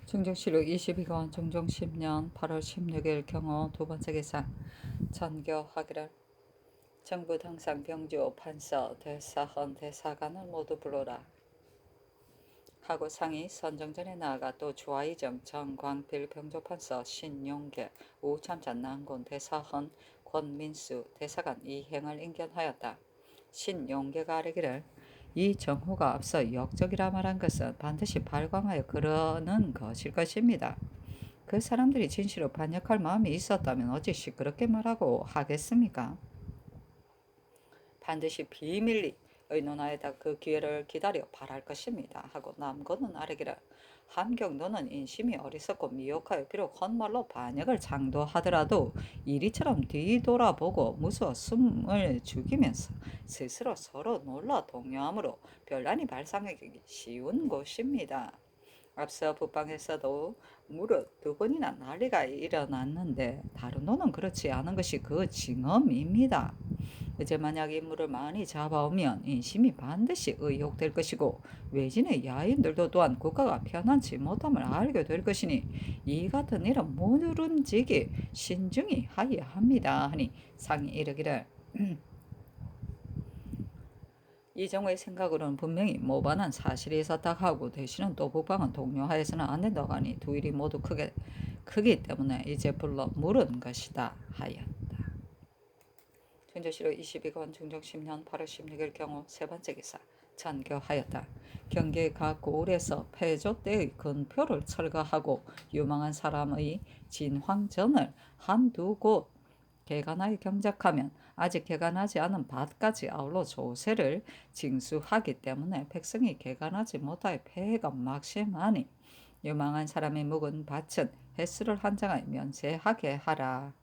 중정실록 22권 중종 10년 8월 16일 경호 두 번째 기사 전교하기를 정부 당상 병주 판서 대사헌 대사관을 모두 불러라 하고 상이 선정전에 나아가 또 주하이정 정광필 병조판서 신용계 우참찬 난곤 대사헌 권민수 대사관 이행을 인견하였다. 신용계가 아뢰기를 이 정후가 앞서 역적이라 말한 것은 반드시 발광하여 그러는 것일 것입니다. 그 사람들이 진실로 반역할 마음이 있었다면 어찌 시끄럽게 말하고 하겠습니까? 반드시 비밀리 의논하에다 그 기회를 기다려 바랄 것입니다. 하고 남고는 아뢰기를 함경 너는 인심이 어리석고 미혹하여 비록 헛말로 반역을 장도하더라도 이리처럼 뒤돌아보고 무서워 숨을 죽이면서 스스로 서로 놀라 동요하므로 별난이 발생하기 쉬운 곳입니다. 앞서 북방에서도 무릇 두 번이나 난리가 일어났는데 다른 노는 그렇지 않은 것이 그 징험입니다. 이제 만약 인물을 많이 잡아오면 인심이 반드시 의혹될 것이고 외진의 야인들도 또한 국가가 편안치 못함을 알게 될 것이니 이 같은 일은 모름지기 신중히 하여야 합니다. 하니 상이 이르기를 이정의 생각으로는 분명히 모반한 사실이 있었다 하고 대신은 또 북방은 동료하에서는 안 된다고 하니 두 일이 모두 크기 때문에 이제 불러 물은 것이다 하였다. 중조실록 22권 중종 10년 8월 16일 경우 세 번째 기사 전교하였다. 경기의 각 고을에서 패조 때의 근표를 철거하고 유망한 사람의 진황전을 한두 곳 개간하여 경작하면 아직 개간하지 않은 밭까지 아울러 조세를 징수하기 때문에 백성이 개간하지 못하여 폐해가 막심하니 유망한 사람의 묵은 밭은 횟수를 한장하여 면세하게 하라.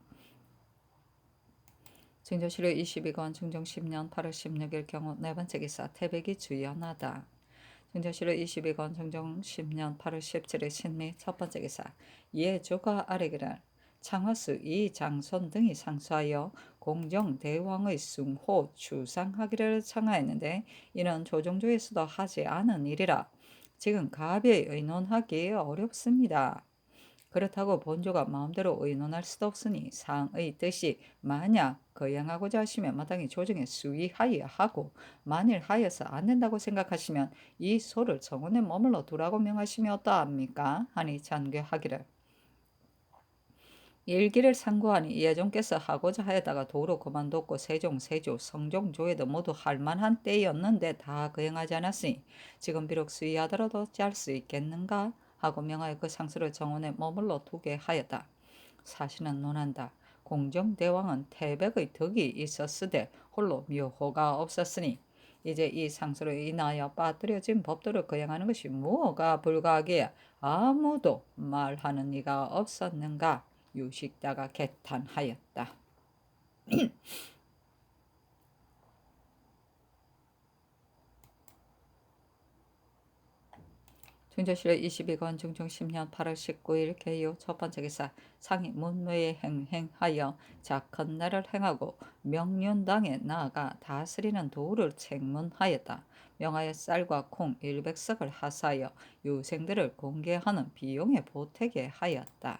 중조실록 22권 중종 10년 8월 16일 경우 네 번째 기사 태백이 주연하다. 중조실록 22권 중종 10년 8월 17일 신미 첫 번째 기사 예조가 아뢰기를 창화수 이장손 등이 상수하여 공정대왕의 숭호 추상하기를 청하였는데 이는 조정조에서도 하지 않은 일이라 지금 가벼이 의논하기 어렵습니다. 그렇다고 본조가 마음대로 의논할 수도 없으니 상의 뜻이 만약 거행하고자 하시면 마땅히 조정에 수의하여야 하고 만일 하여서 안 된다고 생각하시면 이 소를 정원에 머물러 두라고 명하시면 어떠합니까? 하니 전교하기를 일기를 상고하니 예종께서 하고자 하였다가 도로 그만뒀고 세종, 세조, 성종조에도 모두 할만한 때였는데 다 거행하지 않았으니 지금 비록 수의하더라도 짤 수 있겠는가? 하고 명하여 그 상수를 정원에 머물러 두게 하였다. 사실은 논한다. 공정대왕은 태백의 덕이 있었으되 홀로 묘호가 없었으니 이제 이 상수로 인하여 빠뜨려진 법도를 거행하는 것이 무엇가 불가하기에 아무도 말하는 이가 없었는가? 유식다가 개탄하였다. 중조실록 22권 중종 10년 8월 19일 개요 첫 번째 기사 상이 문무에 행하여 작헌날을 행하고 명륜당에 나아가 다스리는 도를 책문하였다. 명하여 쌀과 콩 100석을 하사하여 유생들을 공개하는 비용에 보태게 하였다.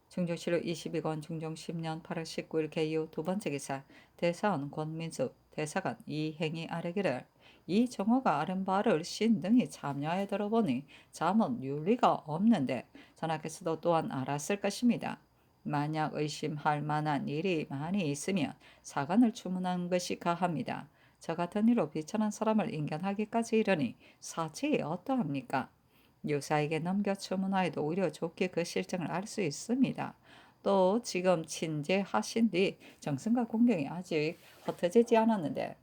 중조실록 22권 중종 10년 8월 19일 개요 두 번째 기사 대사원 권민수 대사관 이행이 아뢰기를 이 정호가 아른 바를 신등이 참여하여 들어보니 잠은 윤리가 없는데 전하께서도 또한 알았을 것입니다. 만약 의심할 만한 일이 많이 있으면 사관을 추문한 것이 가합니다. 저 같은 일로 비천한 사람을 인견하기까지 이르니 사치 어떠합니까? 유사에게 넘겨 추문하여도 오히려 좋게 그 실정을 알 수 있습니다. 또 지금 친제하신 뒤 정성과 공경이 아직 흩어지지 않았는데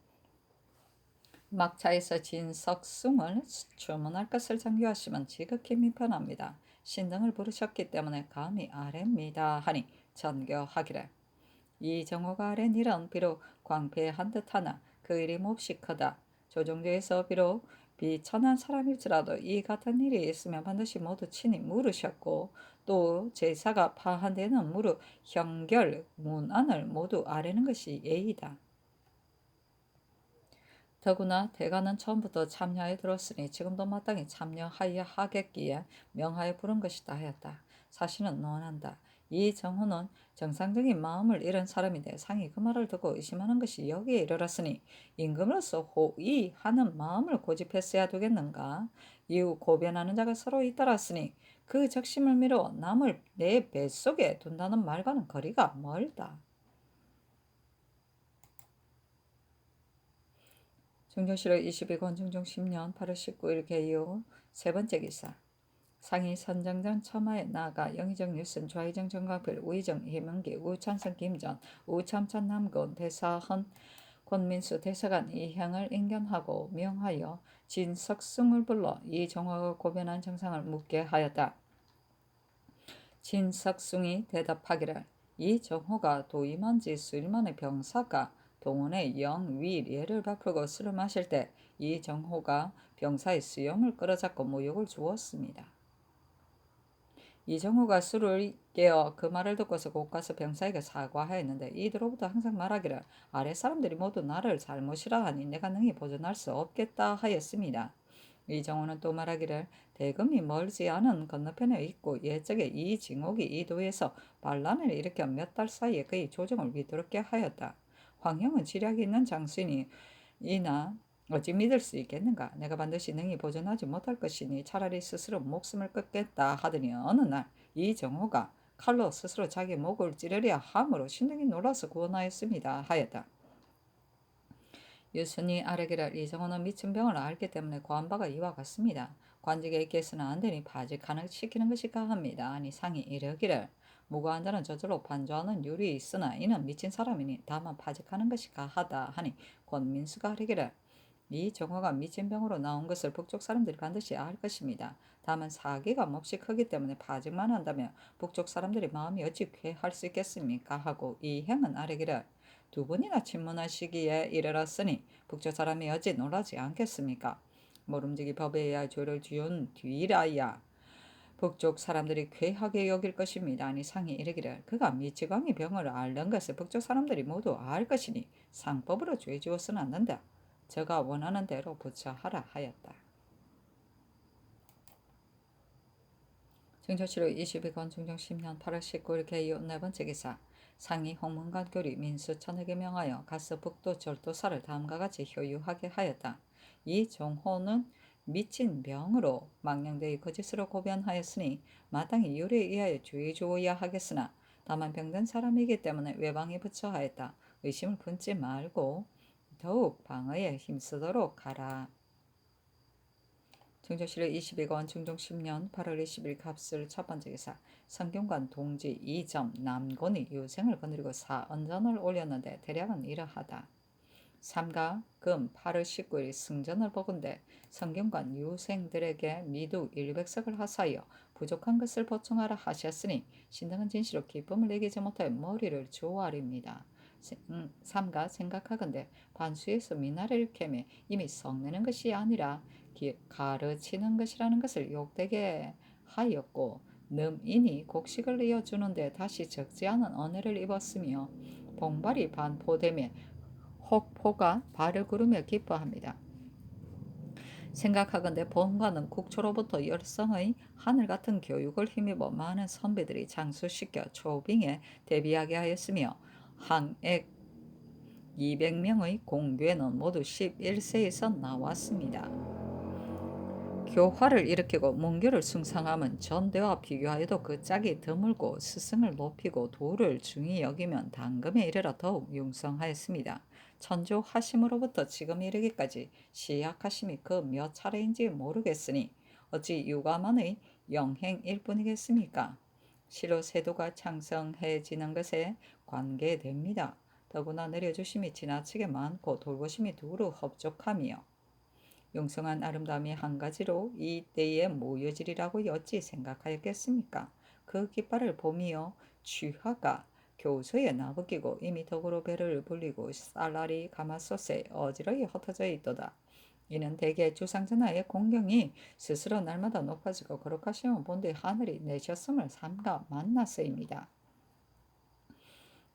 막차에서 진석숭을 추문할 것을 장교하시면 지극히 민편합니다. 신등을 부르셨기 때문에 감히 아뢰입니다. 하니 전교하기를 이정호가 아랜 일은 비록 광패한 듯하나 그 일이 몹시 크다. 조정조에서 비록 비천한 사람일지라도 이 같은 일이 있으면 반드시 모두 친히 물으셨고 또 제사가 파한 데는 무릇 형결 문안을 모두 아뢰는 것이 예의다. 더구나 대가는 처음부터 참여하에 들었으니 지금도 마땅히 참여하여 하겠기에 명하여 부른 것이다 하였다. 사실은 논한다. 이 정호는 정상적인 마음을 잃은 사람인데 상이 그 말을 듣고 의심하는 것이 여기에 이르렀으니 임금으로서 호의하는 마음을 고집했어야 되겠는가. 이후 고변하는 자가 서로 잇따랐으니 그 적심을 미루어 남을 내 뱃속에 둔다는 말과는 거리가 멀다. 중종실록 22권 중종 10년 8월 19일 개요. 세 번째 기사. 상이 선정전 첨하에 나아가 영의정 유슨 좌의정 정광필 우의정 해명기 우찬성 김전 우참천 남군 대사헌 권민수 대사관 이향을 인견하고 명하여 진석승을 불러 이 정화가 고변한 정상을 묻게 하였다. 진석승이 대답하기를 이 정호가 도임한지 수일만의 병사가 동원의 영위례를 베풀고 술을 마실 때 이 정호가 병사의 수염을 끌어잡고 모욕을 주었습니다. 이정호가 술을 깨어 그 말을 듣고서 곧 가서 병사에게 사과하였는데 이들로부터 항상 말하기를 아랫사람들이 모두 나를 잘못이라 하니 내가 능히 보존할 수 없겠다 하였습니다. 이정호는 또 말하기를 대금이 멀지 않은 건너편에 있고 옛적에 이 징옥이 이 도에서 반란을 일으켜 몇 달 사이에 그의 조정을 위태롭게 하였다. 황형은 지략이 있는 장수이니 이나 어찌 믿을 수 있겠는가. 내가 반드시 능히 보존하지 못할 것이니 차라리 스스로 목숨을 끊겠다 하더니 어느 날 이 정호가 칼로 스스로 자기 목을 찌르려 함으로 신등이 놀라서 구원하였습니다 하였다. 유순이 아뢰기를 이 정호는 미친 병을 앓기 때문에 고한바가 이와 같습니다. 관직에 있겠으나 안 되니 파직하는 시키는 것이 가합니다. 아니 상이 이르기를 무고한 자는 저절로 반조하는 율이 있으나 이는 미친 사람이니 다만 파직하는 것이 가하다 하니 권민수가 아뢰기를 이 정화가 미친 병으로 나온 것을 북쪽 사람들이 반드시 알 것입니다. 다만 사기가 몹시 크기 때문에 파직만 한다면 북쪽 사람들이 마음이 어찌 쾌할 수 있겠습니까? 하고 이 행은 아뢰기를 두 번이나 침문하시기에 이르렀으니 북쪽 사람이 어찌 놀라지 않겠습니까? 모름지기 법에 의하여 죄를 지은 뒤라야 북쪽 사람들이 괴하게 여길 것입니다. 아니 상이 이르기를 그가 미치광이 병을 앓는 것을 북쪽 사람들이 모두 알 것이니 상법으로 죄 지어서는 안 된다. 저가 원하는 대로 부처하라 하였다. 중조실록 22권 중종 10년 8월 19일 개요 네 번째 기사. 상이 홍문관 교리 민수천에게 명하여 가서 북도 절도사를 다음과 같이 효유하게 하였다. 이 정호는 미친 병으로 망령되이 거짓으로 고변하였으니 마땅히 율에 의하여 주의 주어야 하겠으나 다만 병든 사람이기 때문에 외방에 부처하였다. 의심을 품지 말고 더욱 방어에 힘쓰도록 하라. 중종실록 22권 중종 10년 8월 20일 갑술 첫 번째 기사. 성균관 동지 2점 남곤이 유생을 거느리고 사언전을 올렸는데 대략은 이러하다. 삼가 금 8월 19일 승전을 보건대 성균관 유생들에게 미두 100석을 하사하여 부족한 것을 보충하라 하셨으니 신등은 진시로 기쁨을 이기지 못하여 머리를 조아립니다. 삼가 생각하건대 반수에서 미나리를 캐매 이미 성내는 것이 아니라 가르치는 것이라는 것을 욕되게 하였고 늠인이 곡식을 이어주는데 다시 적지 않은 언해를 입었으며 봉발이 반포되며 혹포가 발을 구르며 기뻐합니다. 생각하건대 본관은 국초로부터 열성의 하늘같은 교육을 힘입어 많은 선비들이 장수시켜 초빙에 대비하게 하였으며 항액 200명의 공궤는 모두 11세에서 나왔습니다. 교화를 일으키고 문교를 숭상함은 전대와 비교하여도 그 짝이 드물고 스승을 높이고 도를 중히 여기면 당금에 이르러 더욱 융성하였습니다. 천조하심으로부터 지금 이르기까지 시약하심이 그 몇 차례인지 모르겠으니 어찌 유감만의 영행일 뿐이겠습니까? 실로 세도가 창성해지는 것에 관계됩니다. 더구나 내려주심이 지나치게 많고 돌보심이 두루 흡족하며 용성한 아름다움이 한 가지로 이 때에 모여지리라고 어찌 생각하였겠습니까? 그 깃발을 보미어 취하가 교서에 나부끼고 이미 덕으로 배를 불리고 쌀날이 가마솥에 어지러이 흩어져 있도다. 이는 대개 주상전하의 공경이 스스로 날마다 높아지고 거룩하시면 본데 하늘이 내셨음을 삼가 만나서입니다.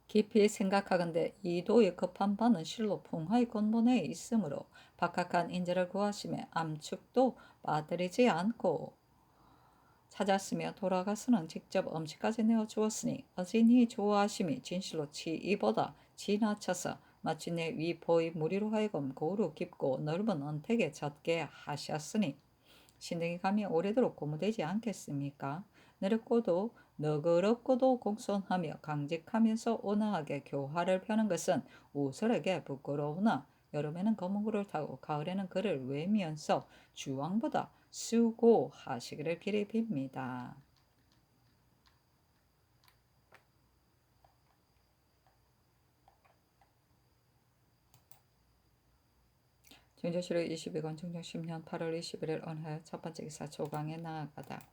깊이 생각하건대 이도의 급한 바는 실로 풍화의 근본에 있으므로 박학한 인재를 구하심에 암축도 빠뜨리지 않고 찾았으며 돌아가서는 직접 음식까지 내어주었으니 어진이 좋아하심이 진실로 치이보다 지나쳐서 마침내 위포의 무리로 하여금 고루 깊고 넓은 언택에 젖게 하셨으니 신등이 감히 오래도록 고무되지 않겠습니까? 느렵고도 너그럽고도 공손하며 강직하면서 온화하게 교화를 펴는 것은 우설에게 부끄러우나 여름에는 거문구를 타고 가을에는 그를 외면서 주왕보다 수고하시기를 길이 빕니다. 중조실록 22권 중종 10년 8월 21일 언해 첫 번째 기사 조강에 나아가다.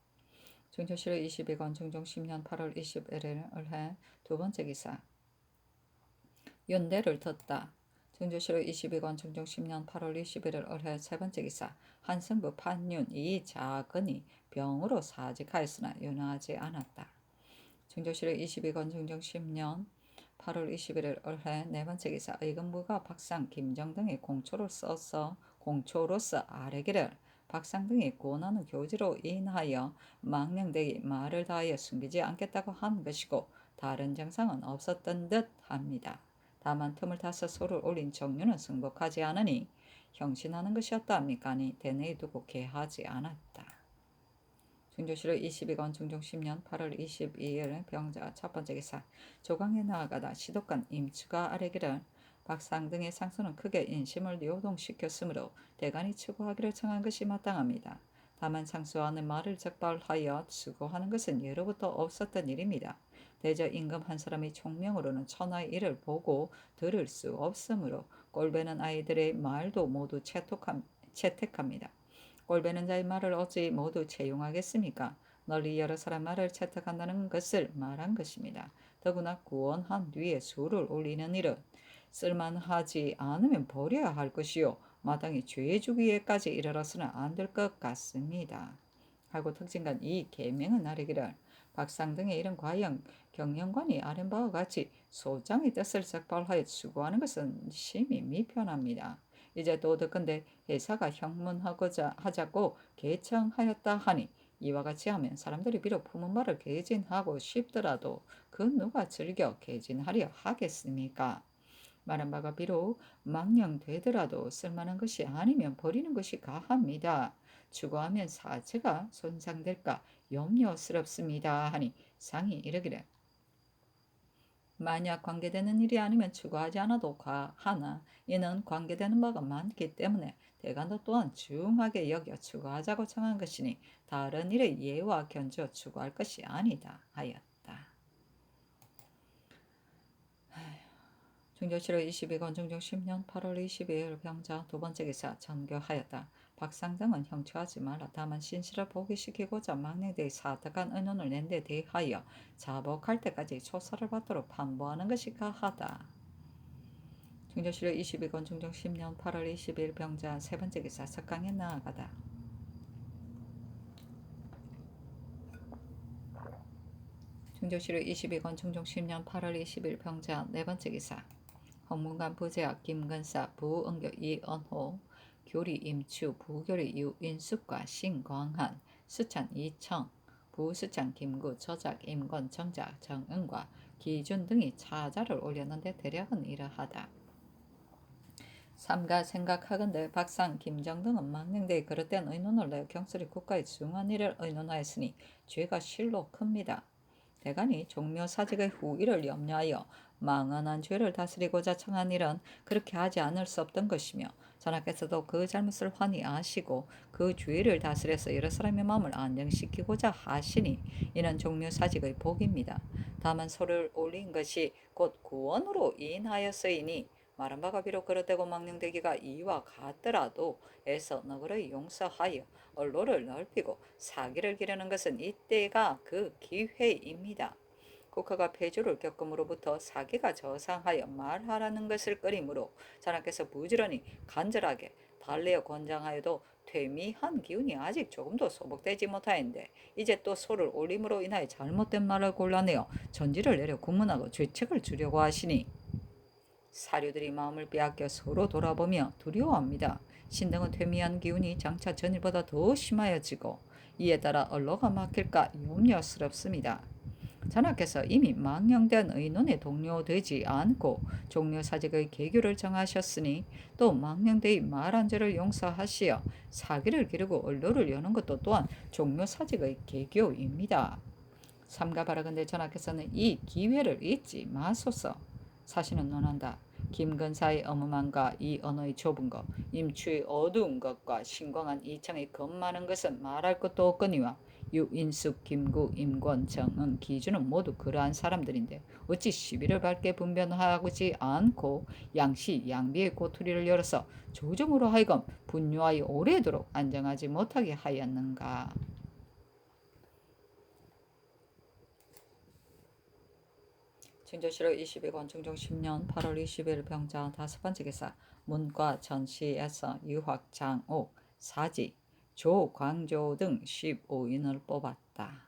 중조실록 22권 중종 10년 8월 21일 언해 두 번째 기사 연대를 뒀다. 중조실록 22권 중종 10년 8월 21일 올해 세 번째 기사 한승부 판윤 이자근이 병으로 사직하였으나 윤화하지 않았다. 중조실록 22권 중종 10년 8월 21일 올해 네 번째 기사 의금부가 박상 김정 등의 공초로서 아뢰기를 박상 등이 고난의 교지로 인하여 망령되이 말을 다하여 숨기지 않겠다고 한 것이고 다른 정상은 없었던 듯 합니다. 다만 틈을 타서 소를 올린 정유는 승복하지 않으니 형신하는 것이었다 합니까니 대내에 두고 개하지 않았다. 중조실록 22권 중종 10년 8월 22일 병자 첫 번째 기사 조강에 나아가다 시독관 임추가 아뢰기를 박상 등의 상소는 크게 인심을 요동시켰으므로 대간이 추구하기를 청한 것이 마땅합니다. 다만 상소하는 말을 적발하여 추구하는 것은 예로부터 없었던 일입니다. 대저 임금 한 사람이 총명으로는 천하의 일을 보고 들을 수 없으므로 꼴배는 아이들의 말도 모두 채택합니다. 꼴배는 자의 말을 어찌 모두 채용하겠습니까? 널리 여러 사람 말을 채택한다는 것을 말한 것입니다. 더구나 구원한 뒤에 수를 올리는 일은 쓸만하지 않으면 버려야 할 것이요 마땅히 죄 주기에까지 이르러서는 안 될 것 같습니다. 하고 특징간 이 계명은 아뢰기를 박상 등의 일은 과연 경영관이 아뢰 바와 같이 소장의 뜻을 적발하여 추구하는 것은 심히 미편합니다. 이제 또 듣건대 회사가 형문하고자 하자고 개청하였다 하니 이와 같이 하면 사람들이 비록 품은 말을 개진하고 싶더라도 그 누가 즐겨 개진하려 하겠습니까? 말한 바가 비록 망령되더라도 쓸만한 것이 아니면 버리는 것이 가합니다. 추구하면 사체가 손상될까 염려스럽습니다 하니 상이 이르기를 만약 관계되는 일이 아니면 추구하지 않아도 하나 이는 관계되는 바가 많기 때문에 대간도 또한 중하게 여겨 추구하자고 청한 것이니 다른 일의 예와 견주어 추구할 것이 아니다 하였다. 중조실록 22권 중종 10년 8월 22일 병자 두 번째 기사 전교하였다. 박상등은 형처하지 말라. 다만 신실을 포기시키고자 망령대의 사득한 의논을 낸 데 대하여 자복할 때까지 조사를 받도록 판보하는 것이 가하다. 중조실록 22권 중종 10년 8월 22일 병자 세 번째 기사 석강에 나아가다. 중조실록 22권 중종 10년 8월 20일 병자 네 번째 기사 홍문관 부제학 김근사 부응교 이언호 교리 임추 부교리 유인숙과 신광한 수찬 이청 부수찬 김구 저작 임건 정작 정은과 기준 등이 차자를 올렸는데 대략은 이러하다. 삼가 생각하건대 박상 김정 등은 망령대의 그릇된 의논을 내어 경솔히 국가의 중한 일을 의논하였으니 죄가 실로 큽니다. 대간이 종묘사직의 후일을 염려하여 망언한 죄를 다스리고자 청한 일은 그렇게 하지 않을 수 없던 것이며 전하께서도 그 잘못을 환히 아시고 그 죄를 다스려서 여러 사람의 마음을 안정시키고자 하시니 이는 종묘사직의 복입니다. 다만 소를 올린 것이 곧 구원으로 인하여서이니 말한 바가 비록 그릇되고 망령되기가 이와 같더라도 애서 너그러이 용서하여 언로를 넓히고 사기를 기르는 것은 이때가 그 기회입니다. 국가가 폐주를 겪음으로부터 사기가 저상하여 말하라는 것을 꺼리므로 전하께서 부지런히 간절하게 달래어 권장하여도 퇴미한 기운이 아직 조금도 소복되지 못하였는데 이제 또 소를 올림으로 인하여 잘못된 말을 골라내어 전지를 내려 구문하고 죄책을 주려고 하시니 사료들이 마음을 빼앗겨 서로 돌아보며 두려워합니다. 신등은 퇴미한 기운이 장차 전일보다 더 심하여지고 이에 따라 언로가 막힐까 염려스럽습니다. 전하께서 이미 망령된 의논에 동료되지 않고 종려사직의 계교를 정하셨으니 또 망령대의 말한 죄를 용서하시어 사기를 기르고 언로를 여는 것도 또한 종묘사직의 계교입니다. 삼가 바라건대 전하께서는 이 기회를 잊지 마소서. 사신은 논한다. 김근사의 어무만과 이 언어의 좁은 것, 임추의 어두운 것과 신광한 이창의 겁 많은 것은 말할 것도 없거니와 유인숙, 김구, 임권, 정은, 기준은 모두 그러한 사람들인데 어찌 시비를 밝게 분변하지 않고 양시, 양비의 꼬투리를 열어서 조정으로 하여금 분유하여 오래도록 안정하지 못하게 하였는가. 증조실록 22권 중종 10년 8월 20일 병자 5번째 기사 문과 전시에서 유학 장옥 사지 조광조 등 15인을 뽑았다.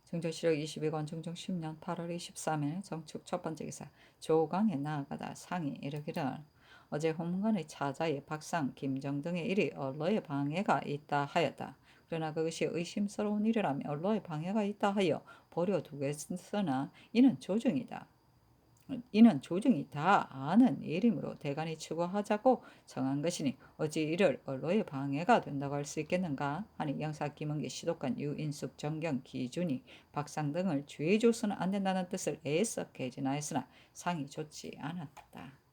증조실록 22권 중종 10년 8월 23일 정축 첫번째 기사 조광에 나아가다 상이 이르기를 어제 홍문관의 차자의 박상 김정 등의 일이 언로의 방해가 있다 하였다. 그러나 그것이 의심스러운 일이라면 언로의 방해가 있다 하여 버려두겠으나 이는 조정이 다 아는 일이므로 대간이 추구하자고 정한 것이니 어찌 이를 언로의 방해가 된다고 할 수 있겠는가 하니 영사 김은기 시독관 유인숙 정경 기준이 박상 등을 죄 줘서는 안 된다는 뜻을 애써 개진하였으나 상이 좋지 않았다.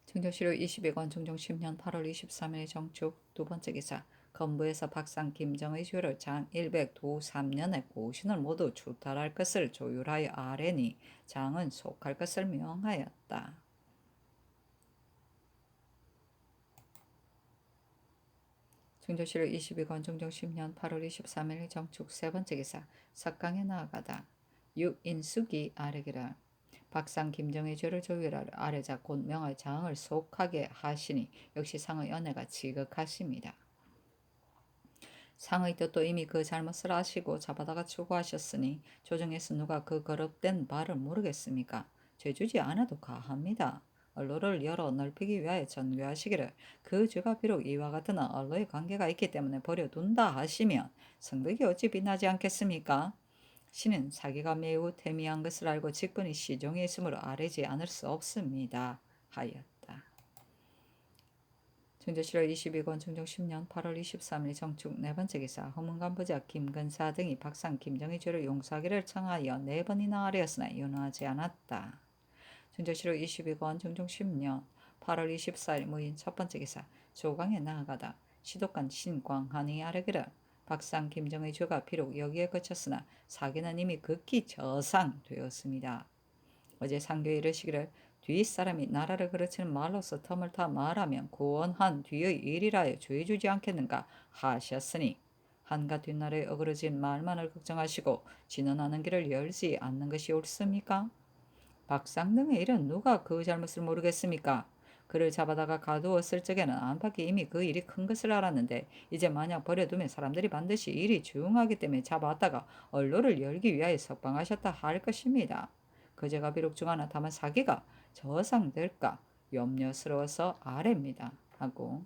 증조실록 22권 중종 10년 8월 23일 정축 두번째 기사 건부에서 박상 김정의 죄를 장 100도 3년에 고신을 모두 추탈할 것을 조율하여 아뢰니 장은 속할 것을 명하였다. 증조실록 22권 중종 10년 8월 23일 정축 세번째 기사 석강에 나아가다 유인숙이 아뢰기를 박상 김정의 죄를 조율하려 아뢰자 곧 명할 장을 속하게 하시니 역시 상의 연애가 지극하십니다. 상의 뜻도 이미 그 잘못을 아시고 잡아다가 추구하셨으니 조정에서 누가 그 거듭된 바를 모르겠습니까? 죄주지 않아도 가합니다. 언로를 열어 넓히기 위하여 전개하시기를 그 죄가 비록 이와 같은 언로의 관계가 있기 때문에 버려둔다 하시면 성덕이 어찌 빛나지 않겠습니까? 신은 사기가 매우 태미한 것을 알고 직분이 시종에 있으므로 아뢰지 않을 수 없습니다. 하였다. 증조실록 22권 중종 10년 8월 23일 정축 네번째 기사 허문관 부자 김근사 등이 박상 김정의 죄를 용서하기를 청하여 4번이나 아뢰었으나 윤허하지 않았다. 증조실록 22권 중종 10년 8월 24일 무인 첫번째 기사 조광에 나아가다 시독관 신광한이 아뢰기를 박상 김정의 죄가 비록 여기에 그쳤으나 사기는 이미 극히 저상되었습니다. 어제 상교에 이르시기를 뒷사람이 나라를 그르치는 말로서 텀을 타 말하면 구원한 뒤의 일이라여 죄 주지 않겠는가 하셨으니 한가 뒷날에 어그러진 말만을 걱정하시고 진언하는 길을 열지 않는 것이 옳습니까? 박상 등의 일은 누가 그 잘못을 모르겠습니까? 그를 잡아다가 가두었을 적에는 안팎이 이미 그 일이 큰 것을 알았는데 이제 만약 버려두면 사람들이 반드시 일이 중하기 때문에 잡아왔다가 언로를 열기 위하여 석방하셨다 할 것입니다. 그 죄가 비록 중하나 다만 사기가 저상될까 염려스러워서 아뢰입니다. 하고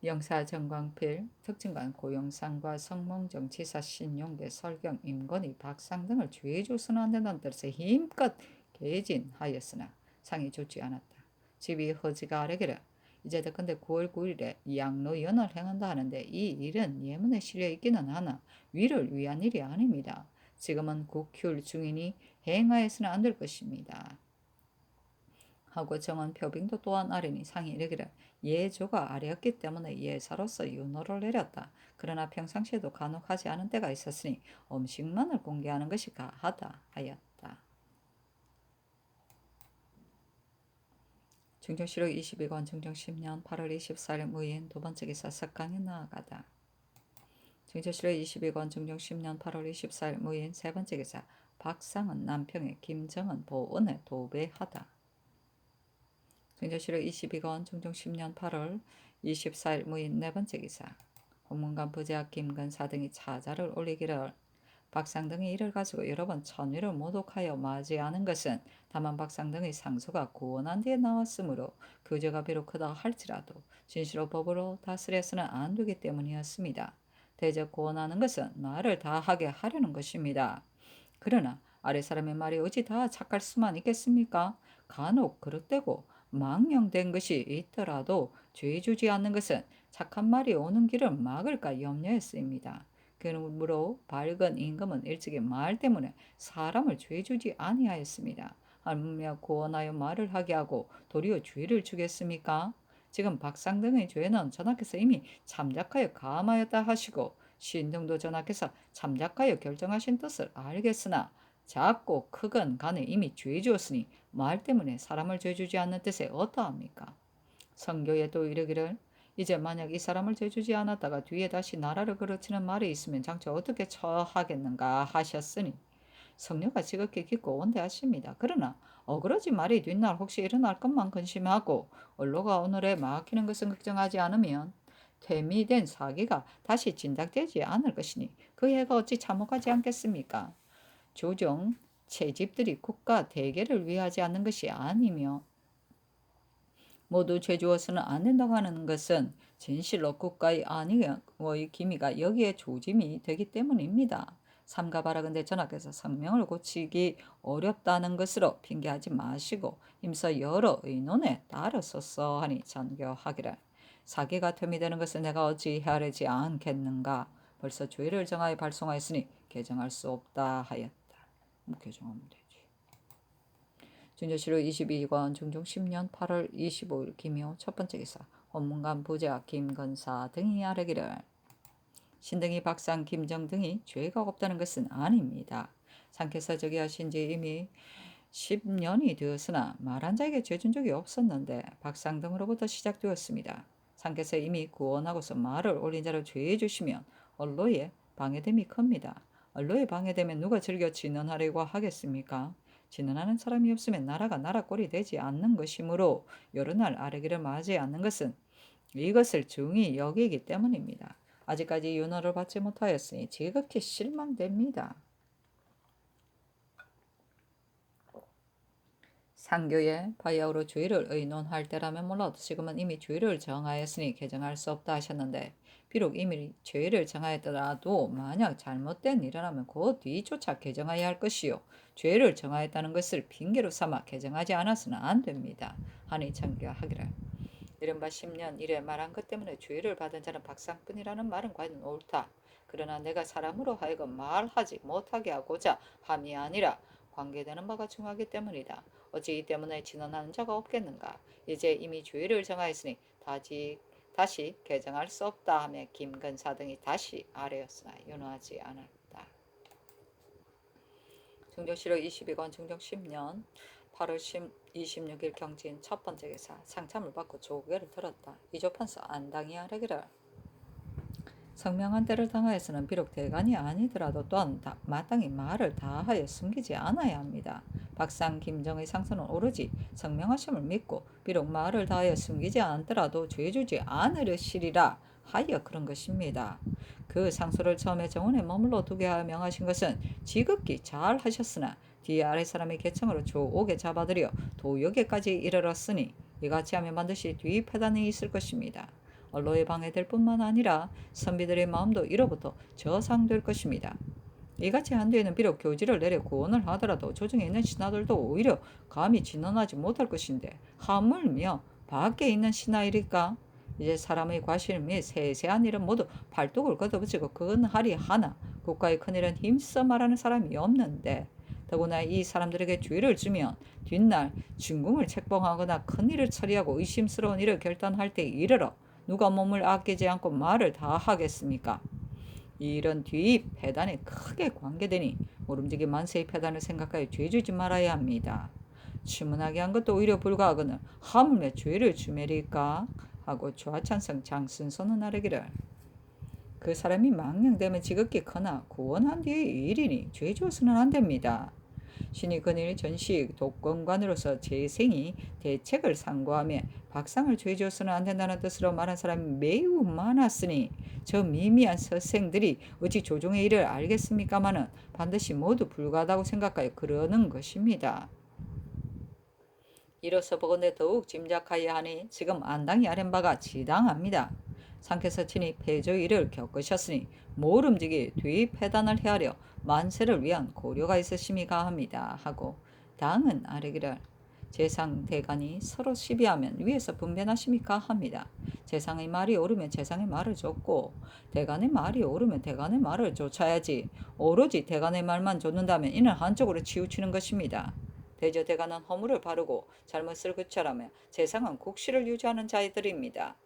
영사 정광필, 특징관 고영상과 성몽정 지사 신용대 설경 임건희 박상 등을 죄조서는 안 된다는 뜻에 힘껏 개진하였으나 상이 좋지 않았다. 집이 허지가 아뢰기를 이제 듣건대 9월 9일에 양로연을 행한다 하는데 이 일은 예문에 실려 있기는 하나 위를 위한 일이 아닙니다. 지금은 국휴일 중이니 행하여서는 안 될 것입니다. 하고 정은 표빙도 또한 아뢰니 상이 이르기를 예조가 아뢰었기 때문에 예사로서 윤호를 내렸다. 그러나 평상시에도 간혹 하지 않은 때가 있었으니 음식만을 공개하는 것이 가하다 하였다. 증정실록 22권 증정 10년 8월 24일 무인 두번째 기사 석강에 나아가다. 증정실록 22권 증정 10년 8월 24일 무인 세번째 기사 박상은 남평에, 김정은 보은에 도배하다. 정조실록 22권 중종 10년 8월 24일 무인 네 번째 기사. 홍문관 부제학 김근사 등이 차자를 올리기를 박상 등이 이를 가지고 여러 번 천위를 모독하여 맞이하는 것은 다만 박상 등의 상소가 구원한 뒤에 나왔으므로 그 죄가 비록 크다 할지라도 진실로 법으로 다스려서는 안 되기 때문이었습니다. 대적 구원하는 것은 말을 다 하게 하려는 것입니다. 그러나 아래 사람의 말이 어찌 다 착할 수만 있겠습니까? 간혹 그릇되고 망령된 것이 있더라도 죄 주지 않는 것은 착한 말이 오는 길을 막을까 염려에 쓰입니다. 그러므로 밝은 임금은 일찍이 말 때문에 사람을 죄 주지 아니하였습니다. 하물며 구원하여 말을 하게 하고 도리어 죄를 주겠습니까? 지금 박상 등의 죄는 전하께서 이미 참작하여 감하였다 하시고 신등도 전하께서 참작하여 결정하신 뜻을 알겠으나 작고 크건 간에 이미 죄 주었으니 말 때문에 사람을 죄 주지 않는 뜻에 어떠합니까? 성교에 또 이르기를 이제 만약 이 사람을 죄 주지 않았다가 뒤에 다시 나라를 그르치는 말이 있으면 장차 어떻게 처하겠는가 하셨으니 성녀가 지극히 깊고 원대하십니다. 그러나 어그러진 말이 뒷날 혹시 일어날 것만 근심하고 언로가 오늘에 막히는 것은 걱정하지 않으면 퇴미된 사기가 다시 진작되지 않을 것이니 그 해가 어찌 참혹하지 않겠습니까? 조정 채집들이 국가 대계를 위하지 않는 것이 아니며 모두 죄주어서는 안 된다고 하는 것은 진실로 국가의 안위의 기미가 여기에 조짐이 되기 때문입니다. 삼가 바라건대 전하께서 성명을 고치기 어렵다는 것으로 핑계하지 마시고 힘써 여러 의논에 따르소서 하니 전교하기를 사기가 퇴미되는 것을 내가 어찌 헤아리지 않겠는가. 벌써 죄를 정하여 발송하였으니 개정할 수 없다 하였다. 개정하면 되지. 준조실록 22권 중종 10년 8월 25일 기묘 첫 번째 기사. 헌문관 부제학 김건사 등이 아뢰기를 신등이 박상 김정 등이 죄가 없다는 것은 아닙니다. 상께서 저기 하신 지 이미 10년이 되었으나 말한 자에게 죄 준 적이 없었는데 박상 등으로부터 시작되었습니다. 상께서 이미 구원하고서 말을 올린 자를 죄해 주시면 언로에 방해됨이 큽니다. 언로에 방해되면 누가 즐겨 진언하려고 하겠습니까? 진언하는 사람이 없으면 나라가 나라 꼴이 되지 않는 것이므로 여러 날 아뢰기를 맞이 않는 것은 이것을 중히 여기기 때문입니다. 아직까지 윤허를 받지 못하였으니 지극히 실망됩니다. 상교에 바야흐로 죄를 의논할 때라면 몰라도 지금은 이미 죄를 정하였으니 개정할 수 없다 하셨는데 비록 이미 죄를 정하였더라도 만약 잘못된 일이라면 그 뒤조차 개정해야 할 것이요 죄를 정하였다는 것을 핑계로 삼아 개정하지 않아서는 안 됩니다. 하니 참교하기를 이른바 10년 이래 말한 것 때문에 죄를 받은 자는 박상뿐이라는 말은 과연 옳다. 그러나 내가 사람으로 하여금 말하지 못하게 하고자 함이 아니라 관계되는 바가 중요하기 때문이다. 어찌 이 때문에 진언하는 자가 없겠는가. 이제 이미 죄를 정하였으니 다시 개정할 수 없다 하며 김근사 등이 다시 아뢰었으나 윤호하지 않았다. 중조실록 22권 중종 10년 8월 26일 경진 첫 번째 기사. 상참을 받고 조계를 들었다. 이조판서 안당이 아뢰기를 성명한 때를 당하여서는 비록 대간이 아니더라도 또한 마땅히 말을 다하여 숨기지 않아야 합니다. 박상 김정의 상소는 오로지 성명하심을 믿고 비록 말을 다하여 숨기지 않더라도 죄주지 않으시리라 하여 그런 것입니다. 그 상소를 처음에 정원에 머물러 두게 하여 명하신 것은 지극히 잘 하셨으나 뒤에 아래 사람의 계청으로 조옥에 잡아들여 도역에까지 이르렀으니 이같이 하면 반드시 뒤 패단이 있을 것입니다. 언로에 방해될 뿐만 아니라 선비들의 마음도 이로부터 저상될 것입니다. 이같이 한 뒤에는 비록 교지를 내려 구원을 하더라도 조정에 있는 신하들도 오히려 감히 진언하지 못할 것인데 하물며 밖에 있는 신하일까? 이제 사람의 과실 및 세세한 일은 모두 발독을 걷어붙이고 근할이 하나 국가의 큰일은 힘써 말하는 사람이 없는데 더구나 이 사람들에게 죄를 주면 뒷날 중궁을 책봉하거나 큰일을 처리하고 의심스러운 일을 결단할 때 이르러 누가 몸을 아끼지 않고 말을 다 하겠습니까? 이런 뒤 패단에 크게 관계되니 모름지기 만세의 패단을 생각하여 죄주지 말아야 합니다. 추문하게 한 것도 오히려 불가하거늘 하물며 죄를 주매리까 하고 좌찬성 장순서는 아뢰기를 그 사람이 망령되면 지극히 크나 구원한 뒤의 일이니 죄 지어서는 안 됩니다. 신이 그늘 전시 독건관으로서 재생이 대책을 상고하며 박상을 죄 지어서는 안 된다는 뜻으로 말한 사람이 매우 많았으니 저 미미한 서생들이 어찌 조종의 일을 알겠습니까마는 반드시 모두 불가하다고 생각하여 그러는 것입니다. 이로써 보건대 더욱 짐작하여 하니 지금 안당이 아랜 바가 지당합니다. 상께서 친히 폐조일을 겪으셨으니 모름지기 뒤패단을 헤아려 만세를 위한 고려가 있으심이 가합니다 하고 당은 아뢰기를 재상 대간이 서로 시비하면 위에서 분변하십니까 합니다. 재상의 말이 옳으면 재상의 말을 쫓고 대간의 말이 옳으면 대간의 말을 쫓아야지 오로지 대간의 말만 쫓는다면 이는 한쪽으로 치우치는 것입니다. 대저 대간은 허물을 바르고 잘못을 고쳐라며 재상은 국시를 유지하는 자들입니다.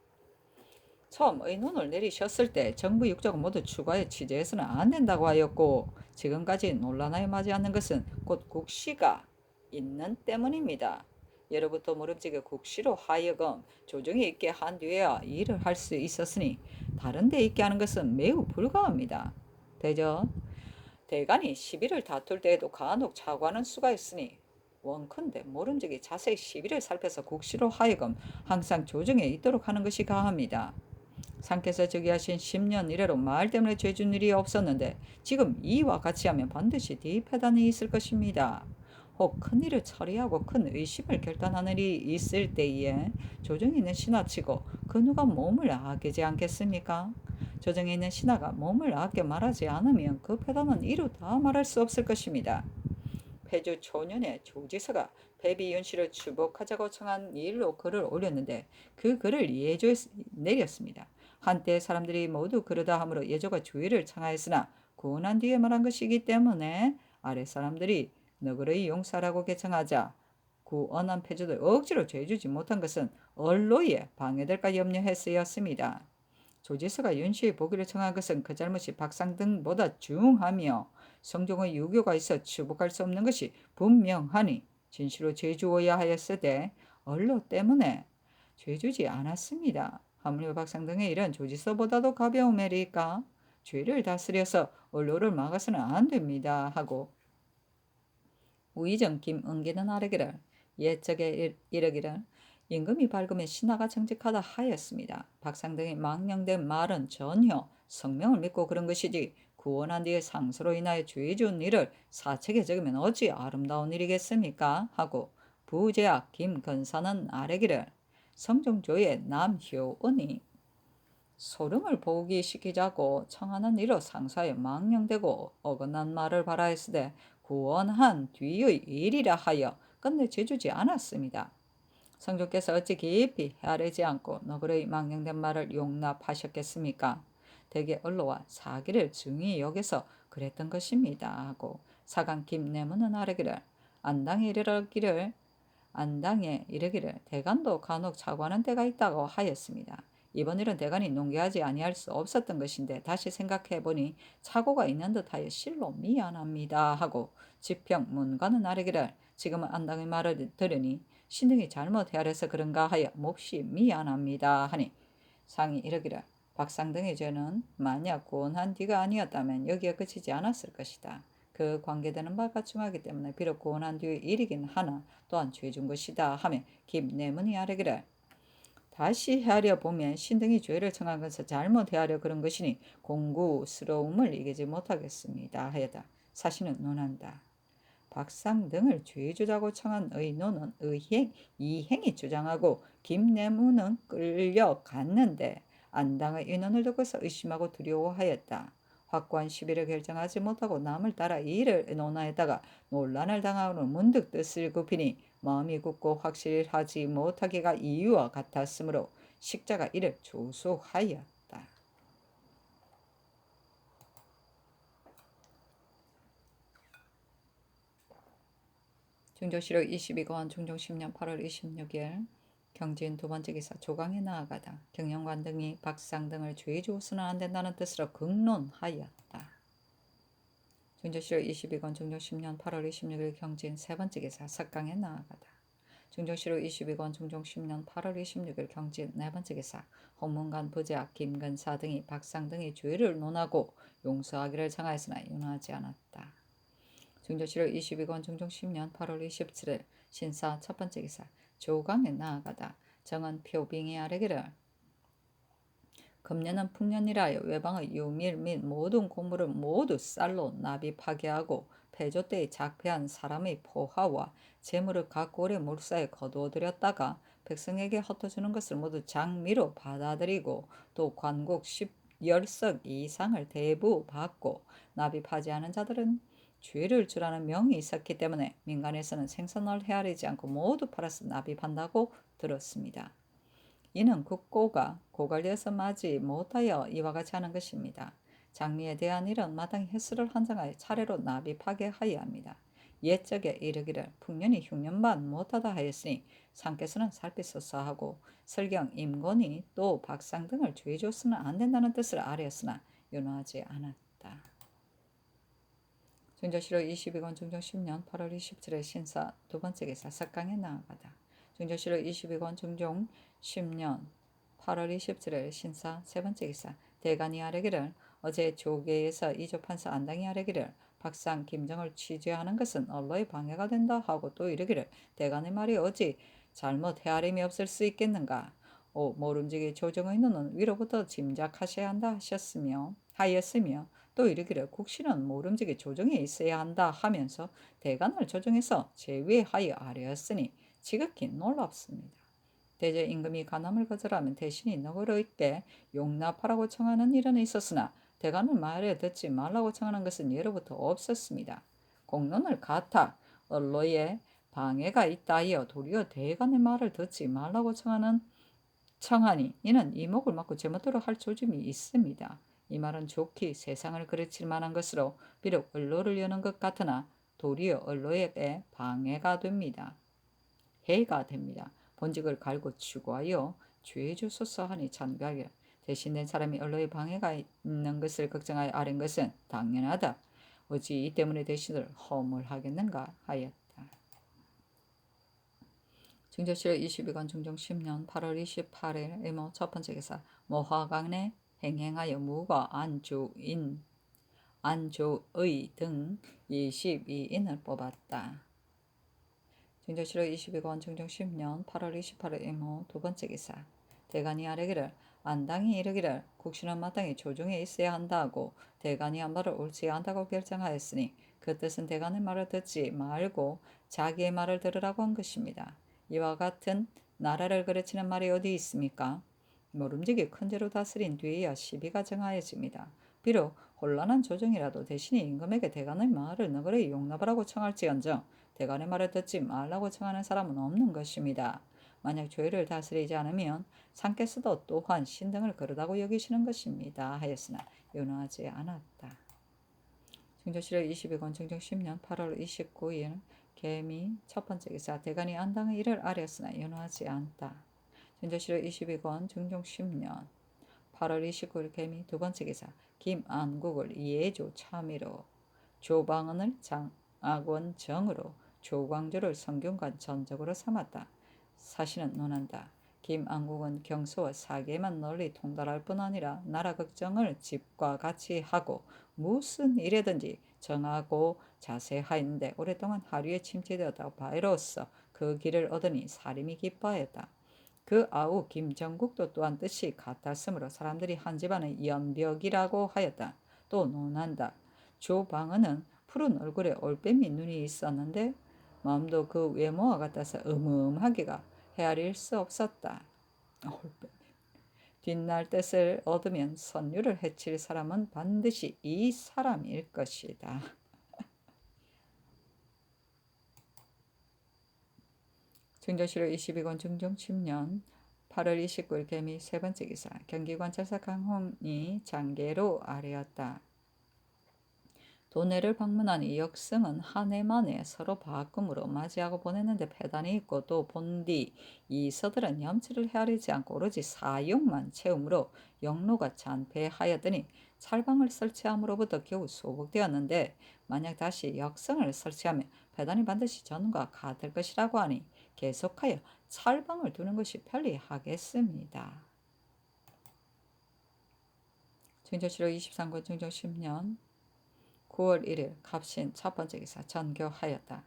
처음 의논을 내리셨을 때 정부 육적은 모두 추가에 취재해서는 안 된다고 하였고 지금까지 논란에 맞지 않는 것은 곧 국시가 있는 때문입니다. 예로부터 무릎지게 국시로 하여금 조정이 있게 한 뒤에야 일을 할 수 있었으니 다른 데 있게 하는 것은 매우 불가합니다. 대저 대간이 시비를 다툴 때에도 간혹 차고하는 수가 있으니 원컨대 모름지기 자세히 시비를 살펴서 국시로 하여금 항상 조정에 있도록 하는 것이 가합니다. 상께서 즉위하신 10년 이래로 말 때문에 죄준 일이 없었는데 지금 이와 같이 하면 반드시 뒤패단이 있을 것입니다. 혹 큰일을 처리하고 큰 의심을 결단하는 일이 있을 때에 조정에 있는 신하치고 그 누가 몸을 아끼지 않겠습니까? 조정에 있는 신하가 몸을 아껴 말하지 않으면 그 패단은 이루 다 말할 수 없을 것입니다. 폐주 초년에 조지서가 배비윤씨를 추복하자고 청한 일로 글을 올렸는데 그 글을 예조에 내렸습니다. 한때 사람들이 모두 그러다 함으로 예조가 주의를 청하였으나 구원한 뒤에 말한 것이기 때문에 아래 사람들이 너그러이 용서라고 개청하자 구원한 폐주를 억지로 죄주지 못한 것은 언로에 방해될까 염려했으였습니다. 조지서가 윤씨의 보기를 청한 것은 그 잘못이 박상등보다 중하며 성종의 유교가 있어 추복할 수 없는 것이 분명하니 진실로 죄주어야 하였으되 언로 때문에 죄주지 않았습니다. 하물며 박상등의 일은 조지서보다도 가벼운 일이니까 죄를 다스려서 언로를 막아서는 안 됩니다 하고 우의정 김은기는 아뢰기를 옛적에 이르기를 임금이 밝으면 신하가 정직하다 하였습니다. 박상등이 망령된 말은 전혀 성명을 믿고 그런 것이지 구원한 뒤에 상소로 인하여 죄 준 일을 사책에 적으면 어찌 아름다운 일이겠습니까? 하고 부제학 김건사는 아뢰기를 성종조의 남효은이 소름을 보기시키자고 청하는 이로 상사에 망령되고 어긋난 말을 바라했으되 구원한 뒤의 일이라 하여 끝내 죄주지 않았습니다. 성종께서 어찌 깊이 헤아리지 않고 너그러이 망령된 말을 용납하셨겠습니까? 대개 언로와 사기를 중히 여겨서 그랬던 것입니다 하고 사간 김내문은 아뢰기를 안당에 이르기를 대간도 간혹 사과하는 때가 있다고 하였습니다. 이번 일은 대간이 농계하지 아니할 수 없었던 것인데 다시 생각해보니 착오가 있는 듯하여 실로 미안합니다 하고 지평 문관은 아뢰기를 지금은 안당의 말을 들으니 신등이 잘못 헤아려서 그런가 하여 몹시 미안합니다 하니 상이 이르기를 박상등의 죄는 만약 구원한 뒤가 아니었다면 여기에 그치지 않았을 것이다. 그 관계되는 바가 중하기 때문에 비록 구원한 뒤의 일이긴 하나 또한 죄준 것이다 하며 김내문이 아뢰기를 다시 헤아려 보면 신등이 죄를 청한 것을 잘못 헤아려 그런 것이니 공구스러움을 이기지 못하겠습니다 하였다. 사실은 논한다. 박상등을 죄주자고 청한 의논은 이행이 주장하고 김내문은 끌려갔는데 안당의 인원을 듣고서 의심하고 두려워하였다. 확고한 시비를 결정하지 못하고 남을 따라 일을 논하였다가 논란을 당하고는 문득 뜻을 굽히니 마음이 굳고 확실하지 못하기가 이유와 같았으므로 식자가 이를 조소하였다. 중조실록 22권 중종 10년 8월 26일 경진 두 번째 기사 조강에 나아가다 경영관 등이 박상 등을 죄 주어서는 안 된다는 뜻으로 극론하였다. 중조실록 22권 중종 10년 8월 26일 경진 세 번째 기사 석강에 나아가다 중종실후 22권 중종 10년 8월 26일 경진 네 번째 기사 홍문관 부재학 김근사 등이 박상 등의 죄를 논하고 용서하기를 정하였으나 윤하지 않았다. 중종실후 22권 중종 10년 8월 27일 신사 첫 번째 기사 조강에 나아가다 정은 표빙이 아뢰기를 금년은 풍년이라여 외방의 유밀 및 모든 공물을 모두 쌀로 납입하게 하고 폐조 때에 작폐한 사람의 포화와 재물을 각 고래 물사에 거두어들였다가 백성에게 흩어주는 것을 모두 장미로 받아들이고 또 관국 10석 이상을 대부 받고 납입하지 않은 자들은 죄를 주라는 명이 있었기 때문에 민간에서는 생선을 헤아리지 않고 모두 팔아서 납입한다고 들었습니다. 이는 국고가 고갈되어서 맞이 못하여 이와 같이 하는 것입니다. 장미에 대한 일은 마땅히 횟수를 한정하여 차례로 납입하게 하여야 합니다. 옛적에 이르기를 풍년이 흉년반 못하다 하였으니 상께서는 살피소서 하고 설경 임건이 또 박상 등을 죄 줬으면 안 된다는 뜻을 아뢰었으나 윤호하지 않았다. 중조실후 22권 중종 10년 8월 27일 신사 두 번째 기사 석강에 나아가다. 중조실후 22권 중종 10년 8월 27일 신사 세 번째 기사 대간이 아뢰기를 어제 조계에서 이조판사 안당이 아뢰기를 박상 김정을 취재하는 것은 언로의 방해가 된다 하고 또 이르기를 대간의 말이 어찌 잘못 헤아림이 없을 수 있겠는가. 모름지기 조정의 눈은 위로부터 짐작하셔야 한다 하였으며 또 이르기를 국신은 모름지기 조정에 있어야 한다 하면서 대간을 조정해서 제외하여 아뢰었으니 지극히 놀랍습니다. 대제 임금이 간함을 거절하면 대신이 너그러있게 용납하라고 청하는 일은 있었으나 대간을 말에 듣지 말라고 청하는 것은 예로부터 없었습니다. 공론을 갖다 언로에 방해가 있다 하여 도리어 대간의 말을 듣지 말라고 청하니 이는 이목을 막고 제멋대로 할 조짐이 있습니다. 이 말은 좋게 세상을 그르칠 만한 것으로 비록 언로를 여는 것 같으나 도리어 언로에게 방해가 됩니다. 해가 됩니다. 본직을 갈고 추구하여 죄 주소서 하니 찬비하기를 대신된 사람이 언로의 방해가 있는 것을 걱정하여 아뢰는 것은 당연하다. 어찌 이 때문에 대신을 허물하겠는가 하였다. 중조실 22권 중종 10년 8월 28일 의모 첫 번째 기사 모화강내 행행하여 무과 안조의 등 22인을 뽑았다. 중조실후 22권 중종 10년 8월 28일 의모 두 번째 기사 대간이 아뢰기를 안당이 이르기를 국신은 마땅히 조정에 있어야 한다고 대간이 한 말을 옳지 않다고 결정하였으니 그 뜻은 대간의 말을 듣지 말고 자기의 말을 들으라고 한 것입니다. 이와 같은 나라를 그르치는 말이 어디 있습니까? 모름지기 큰 죄로 다스린 뒤에야 시비가 정하여집니다. 비록 혼란한 조정이라도 대신에 임금에게 대간의 말을 너그러이 용납하라고 청할지언정 대간의 말을 듣지 말라고 청하는 사람은 없는 것입니다. 만약 죄를 다스리지 않으면 상께서도 또한 신등을 그러다고 여기시는 것입니다. 하였으나 윤호하지 않았다. 중조실후 22권 중종 10년 8월 29일 개미 첫 번째 기사 대간이 안당의 일을 아뢰었으나 윤호하지 않다. 중조실후 22권 중종 10년 8월 29일 개미 두 번째 기사 김안국을 예조 참의로 조방언을 장악원 정으로 조광조를 성균관 전적으로 삼았다. 사실은 논한다. 김안국은 경소와 사계만 널리 통달할 뿐 아니라 나라 걱정을 집과 같이 하고 무슨 일에든지 정하고 자세하였는데 오랫동안 하류에 침체되었다고 바이로써 그 길을 얻으니 사림이 기뻐하였다. 그 아우 김정국도 또한 뜻이 같았으므로 사람들이 한 집안의 연벽이라고 하였다. 또 논한다. 조방은은 푸른 얼굴에 올빼미 눈이 있었는데 마음도 그 외모와 같아서 음음하기가 헤아릴 수 없었다. 뒷날 뜻을 얻으면 선유를 해칠 사람은 반드시 이 사람일 것이다. 중조실후 22권 중종 10년 8월 29일 개미 세 번째 기사 경기관찰사 강홍이 장계로 아뢰었다. 도내를 방문하니 역승은 한 해 만에 서로 바꿈으로 맞이하고 보냈는데 패단이 있고 또 본디 이서들은 염치를 헤아리지 않고 오로지 사욕만 채우므로 영로가 잔패하였더니 찰방을 설치함으로부터 겨우 소복되었는데 만약 다시 역승을 설치하면 패단이 반드시 전과 같을 것이라고 하니 계속하여 찰방을 두는 것이 편리하겠습니다. 증조실록 23권 증조 10년 9월 1일 갑신 첫 번째 기사 전교하였다.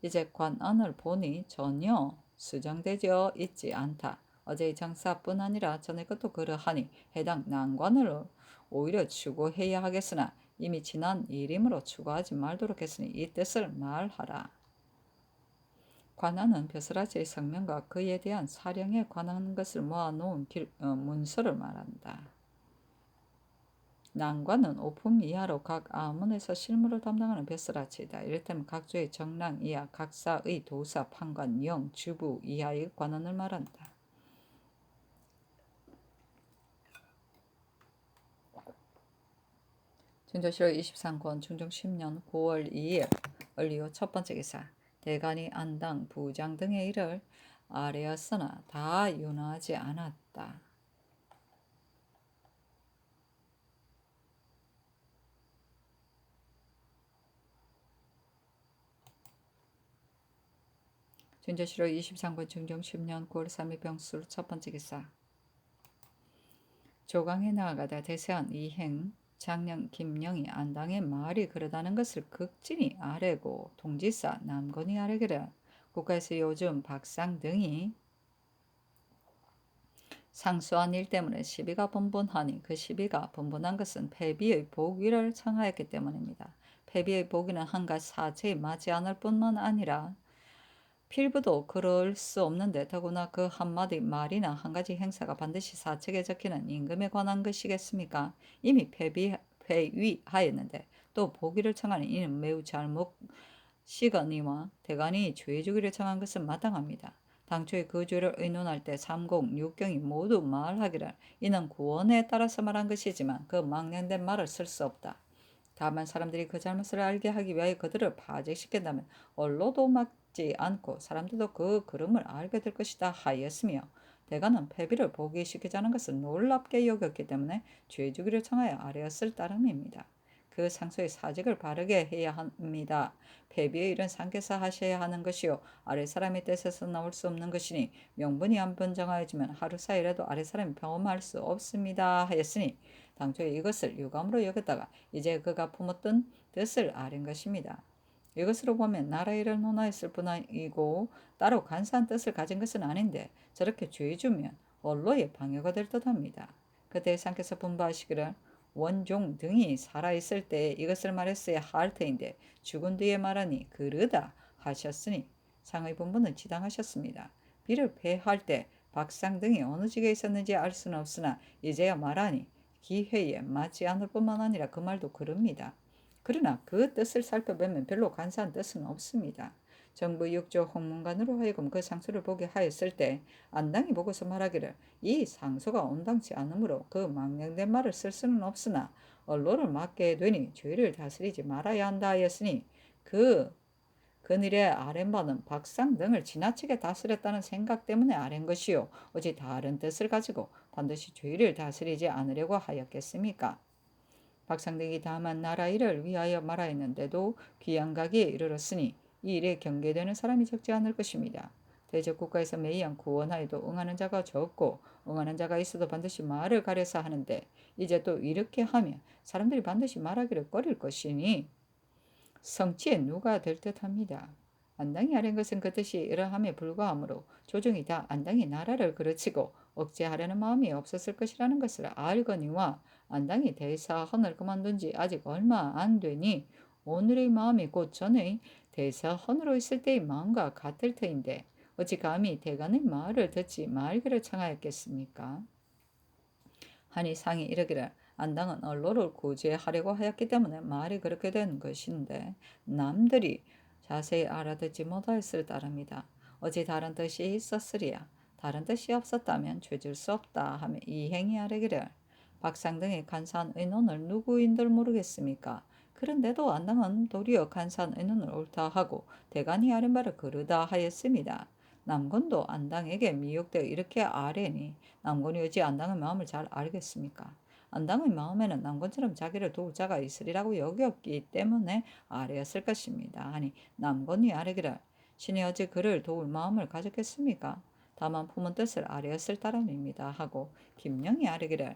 이제 관안을 보니 전혀 수정되어 있지 않다. 어제의 장사뿐 아니라 전의 것도 그러하니 해당 난관을 오히려 추구해야 하겠으나 이미 지난 일이므로 추구하지 말도록 했으니 이 뜻을 말하라. 관안은 벼슬아치의 성명과 그에 대한 사령에 관한 것을 모아놓은 문서를 말한다. 난관은 오품 이하로 각 아문에서 실무를 담당하는 벼슬아치이다. 이를테면 각조의 정랑 이하, 각사의 도사, 판관, 영, 주부 이하의 관원을 말한다. 증조실록 23권 중종 10년 9월 2일 을리오 첫 번째 기사 대간이 안당, 부장 등의 일을 아뢰었으나 다 윤하지 않았다. 증조실록 23권 중종 10년 9월 3일 병술 첫 번째 기사 조강에 나아가다 대세한 이행 장령 김영이 안당의 말이 그러다는 것을 극진히 아뢰고 동지사 남건이 아뢰기를 국가에서 요즘 박상 등이 상수한 일 때문에 시비가 분분하니 그 시비가 분분한 것은 패비의 복위를 청하였기 때문입니다. 패비의 복위는 한갓 사체에 맞지 않을 뿐만 아니라 필부도 그럴 수 없는데 더구나 그 한마디 말이나 한 가지 행사가 반드시 사책에 적히는 임금에 관한 것이겠습니까? 이미 폐위하였는데 또 복위를 청하는 이는 매우 잘못시거니와 대간이 죄 주기를 청한 것은 마땅합니다. 당초에 그 죄를 의논할 때 삼공, 육경이 모두 말하기를 이는 구원에 따라서 말한 것이지만 그 망령된 말을 쓸 수 없다. 다만 사람들이 그 잘못을 알게 하기 위하여 그들을 파직시킨다면 언로도 막지 않고 사람들도 그 그름을 알게 될 것이다 하였으며 대가는 패비를 포기시키자는 것은 놀랍게 여겼기 때문에 죄주기를 청하여 아뢰었을 따름입니다. 그 상소의 사직을 바르게 해야 합니다. 패비의 일은 상께서 하셔야 하는 것이요 아래 사람의 뜻에서 나올 수 없는 것이니 명분이 안 변정하여지면 하루 사이라도 아래 사람이 경험할 수 없습니다 하였으니 당초에 이것을 유감으로 여겼다가 이제 그가 품었던 뜻을 아는 것입니다. 이것으로 보면 나라 일을 논하였을 뿐이고 따로 간사한 뜻을 가진 것은 아닌데 저렇게 죄주면 언로의 방해가 될 듯합니다. 그때 상께서 분부하시기를 원종 등이 살아있을 때 이것을 말했어야 할 터인데 죽은 뒤에 말하니 그르다 하셨으니 상의 분부는 지당하셨습니다. 비를 패할 때 박상 등이 어느 직에 있었는지 알 수는 없으나 이제야 말하니 기회에 맞지 않을 뿐만 아니라 그 말도 그럽니다. 그러나 그 뜻을 살펴보면 별로 간사한 뜻은 없습니다. 정부 6조 홍문관으로 하여금 그 상소를 보게 하였을 때 안당이 보고서 말하기를 이 상소가 온당치 않으므로 그 망령된 말을 쓸 수는 없으나 언로를 맡게 되니 죄를 다스리지 말아야 한다 하였으니 그늘에 아랜 바는 박상 등을 지나치게 다스렸다는 생각 때문에 아랜 것이요 어찌 다른 뜻을 가지고 반드시 죄를 다스리지 않으려고 하였겠습니까? 박상등이 다만 나라 일을 위하여 말하였는데도 귀양각에 이르렀으니 이 일에 경계되는 사람이 적지 않을 것입니다. 대적 국가에서 매이한 구원하여도 응하는 자가 적고 응하는 자가 있어도 반드시 말을 가려서 하는데 이제 또 이렇게 하면 사람들이 반드시 말하기를 꺼릴 것이니 성취에 누가 될 듯합니다. 안당이 하는 것은 그 뜻이 이러함에 불과하므로 조정이 다 안당이 나라를 그르치고 억제하려는 마음이 없었을 것이라는 것을 알거니와 안당이 대사헌을 그만둔 지 아직 얼마 안 되니 오늘의 마음이 곧 전의 대사헌으로 있을 때의 마음과 같을 터인데 어찌 감히 대간의 말을 듣지 말기를 청하였겠습니까? 하니 상이 이르기를 안당은 언로를 구제하려고 하였기 때문에 말이 그렇게 된 것인데 남들이 자세히 알아듣지 못하였을 따름이다. 어찌 다른 뜻이 있었으리야. 다른 뜻이 없었다면 죄질 수 없다 하며 이행이 아뢰기를 박상 등의 간사한 의논을 누구인들 모르겠습니까? 그런데도 안당은 도리어 간사한 의논을 옳다 하고 대간이 아뢰 바를 그르다 하였습니다. 남건도 안당에게 미혹되어 이렇게 아뢰니 남건이 어찌 안당의 마음을 잘 알겠습니까? 안당의 마음에는 남건처럼 자기를 도울 자가 있으리라고 여겼기 때문에 아뢰었을 것입니다. 아니 남건이 아뢰기를 신이 어찌 그를 도울 마음을 가졌겠습니까? 다만 품은 뜻을 아뢰었을 따름입니다 하고 김영이 아뢰기를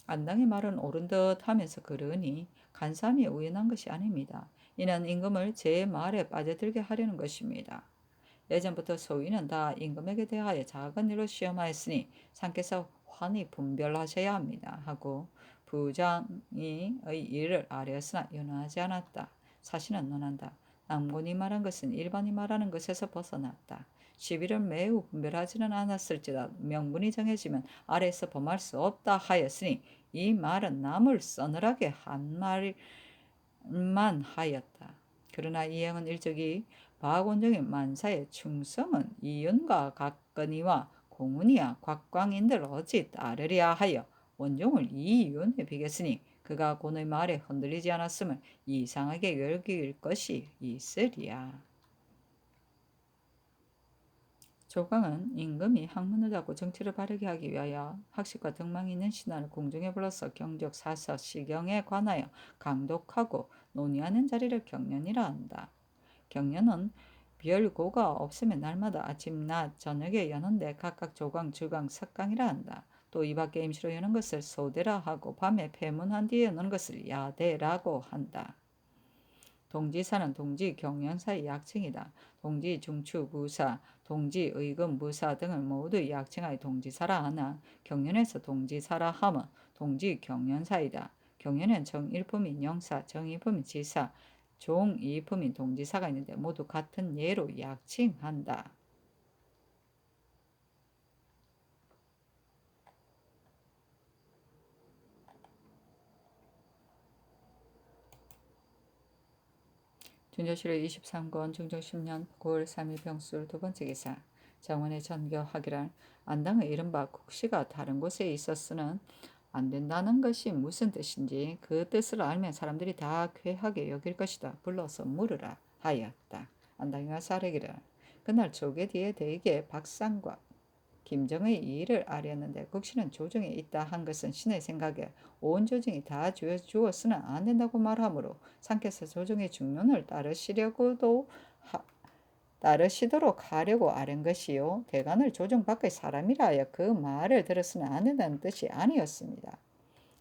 안당의 말은 옳은 듯 하면서 그러니 간삼이 우연한 것이 아닙니다. 이는 임금을 제 말에 빠져들게 하려는 것입니다. 예전부터 소위는 다 임금에게 대하여 작은 일로 시험하였으니 상께서 환히 분별하셔야 합니다 하고 부장이의 일을 아뢰었으나 연호하지 않았다. 사실은 논한다. 남군이 말한 것은 일반이 말하는 것에서 벗어났다. 시비를 매우 분별하지는 않았을지라도 명분이 정해지면 아래에서 범할 수 없다 하였으니 이 말은 남을 서늘하게 한 말만 하였다. 그러나 이행은 일적이 박원종의 만사의 충성은 이윤과 각건이와 공훈이야 곽광인들 어찌 따르랴 하여 원종을 이윤에 비겼으니 그가 고의 말에 흔들리지 않았음을 이상하게 여길 것이 있으리야. 조광은 임금이 학문을 닫고 정치를 바르게 하기 위하여 학식과 덕망이 있는 신하를 궁중에 불러서 경적, 사서, 시경에 관하여 강독하고 논의하는 자리를 경연이라 한다. 경연은 별고가 없으면 날마다 아침, 낮, 저녁에 여는데 각각 조광, 주광, 석강이라 한다. 또 이 밖에 임시로 여는 것을 소대라 하고 밤에 폐문한 뒤에 여는 것을 야대라고 한다. 동지사는 동지 경연사의 약칭이다. 동지 중추 부사, 동지 의금 무사 등을 모두 약칭하여 동지사라 하나 경연에서 동지사라 하면 동지 경연사이다. 경연엔 정일품인 영사, 정이품인 지사, 종이품인 동지사가 있는데 모두 같은 예로 약칭한다. 준조실의 23권 중종 10년 9월 3일 병술 두 번째 기사 장원의 전교하기를 안당의 이른바 국시가 다른 곳에 있었으는 안 된다는 것이 무슨 뜻인지 그 뜻을 알면 사람들이 다 쾌하게 여길 것이다. 불러서 물으라 하였다. 안당이 와서 아뢰기를 그날 조계 뒤에 대개 박상과 김정의 일을 아뢰었는데 국시는 조정에 있다 한 것은 신의 생각에 온 조정이 다 주었으나 안 된다고 말하므로 상께서 조정의 중론을 따르시도록 하려고 아뢰은 것이요 대간을 조정 밖의 사람이라 하여 그 말을 들었으나 안 된다는 뜻이 아니었습니다.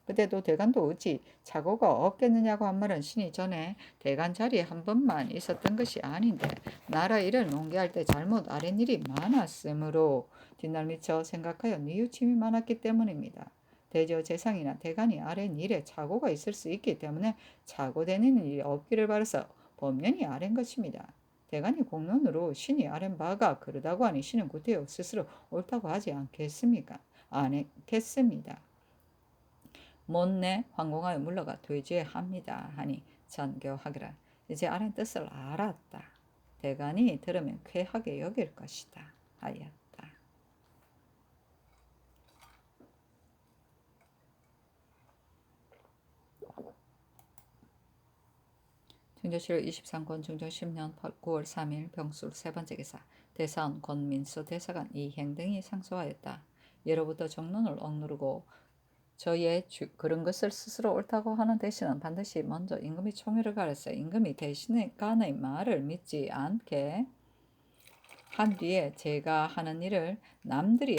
그때도 대간도 어찌 착오가 없겠느냐고 한 말은 신이 전에 대간 자리에 한 번만 있었던 것이 아닌데 나라 일을 농계할 때 잘못 아랫 일이 많았으므로 뒷날 미쳐 생각하여 뉘우침이 많았기 때문입니다. 대저 재상이나 대간이 아랫 일에 착오가 있을 수 있기 때문에 착오되는 일이 없기를 바라서 법년이 아랜 것입니다. 대간이 공론으로 신이 아랜 바가 그러다고 하니 신은 구태여 스스로 옳다고 하지 않겠습니까? 않겠습니다. 못내 황공하여 물러가 되죄합니다 하니 전교하기를 이제 아는 뜻을 알았다. 대간이 들으면 쾌하게 여길 것이다 하였다. 중조실 23권 중조 10년 9월 3일 병술 세 번째 기사 대사원 권민수 대사관 이행 등이 상소하였다. 예로부터 정론을 억누르고 저의 그런 것을 스스로 옳다고 하는 대신은 반드시 먼저 임금이 총애를 가려서 임금이 대신에 간의 말을 믿지 않게 한 뒤에 제가 하는 일을 남들이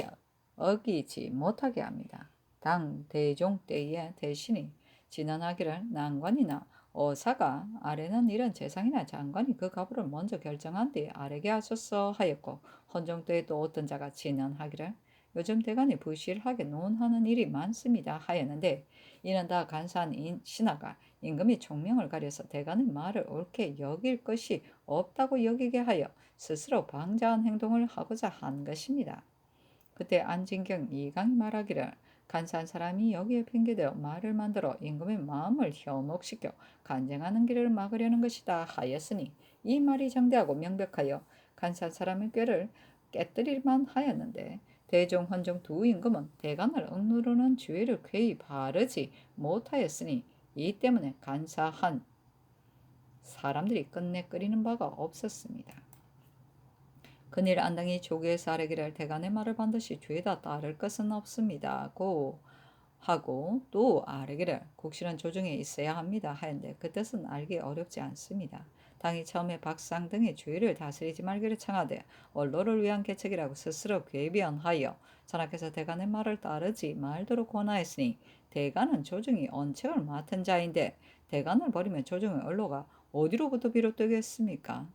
어기지 못하게 합니다. 당 대종 때에 대신이 진언하기를 난관이나 어사가 아래는 이런 재상이나 장관이 그 가부를 먼저 결정한 뒤에 아래게 하소서 하였고 헌종 때에 또 어떤 자가 진언하기를 요즘 대간이 부실하게 논하는 일이 많습니다 하였는데 이는 다 간사한 신하가 임금이 총명을 가려서 대간의 말을 옳게 여길 것이 없다고 여기게 하여 스스로 방자한 행동을 하고자 한 것입니다. 그때 안진경 이강이 말하기를 간사한 사람이 여기에 핑계대어 말을 만들어 임금의 마음을 현혹시켜 간쟁하는 길을 막으려는 것이다 하였으니 이 말이 정대하고 명백하여 간사한 사람의 꾀를 깨뜨릴만 하였는데 대종, 헌종 두 임금은 대간을 억누르는 주의를 쾌히 바르지 못하였으니 이 때문에 간사한 사람들이 끝내 끓이는 바가 없었습니다. 그일 안당이 조계에서 아뢰기를 대간의 말을 반드시 죄다 따를 것은 없습니다. 고 하고 또 아뢰기를 국실은 조정에 있어야 합니다 하였는데 그 뜻은 알기 어렵지 않습니다. 당이 처음에 박상 등의 주의를 다스리지 말기를 청하되 원로를 위한 계책이라고 스스로 궤변하여 전하께서 대간의 말을 따르지 말도록 권하였으니 대간은 조정이 언책을 맡은 자인데 대간을 버리면 조정의 언로가 어디로부터 비롯되겠습니까?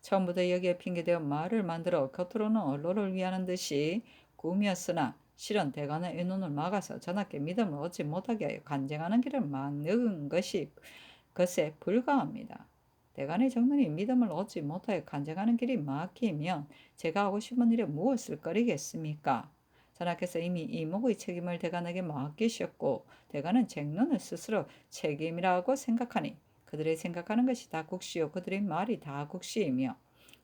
처음부터 여기에 핑계대어 말을 만들어 겉으로는 언로를 위하는 듯이 꾸몄으나 실은 대간의 의논을 막아서 전하께 믿음을 얻지 못하게 하여 간쟁하는 길을 막는 것이 것에 불과합니다. 대간의 정론이 믿음을 얻지 못하여 간쟁하는 길이 막히면 제가 하고 싶은 일에 무엇을 거리겠습니까? 전하께서 이미 이목의 책임을 대간에게 맡기셨고 대간은 쟁론을 스스로 책임이라고 생각하니 그들의 생각하는 것이 다 국시요 그들의 말이 다 국시이며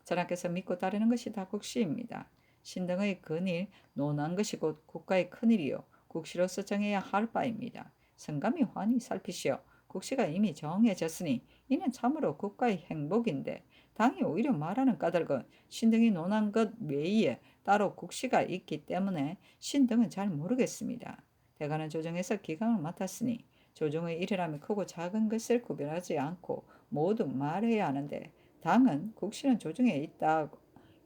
전하께서 믿고 따르는 것이 다 국시입니다. 신등의 근일 논한 것이 곧 국가의 큰일이요 국시로서 정해야 할 바입니다. 성감이 환히 살피시어 국시가 이미 정해졌으니 이는 참으로 국가의 행복인데 당이 오히려 말하는 까닭은 신등이 논한 것 외에 따로 국시가 있기 때문에 신등은 잘 모르겠습니다. 대간은 조정에서 기강을 맡았으니 조정의 일이라면 크고 작은 것을 구별하지 않고 모두 말해야 하는데 당은 국시는 조정에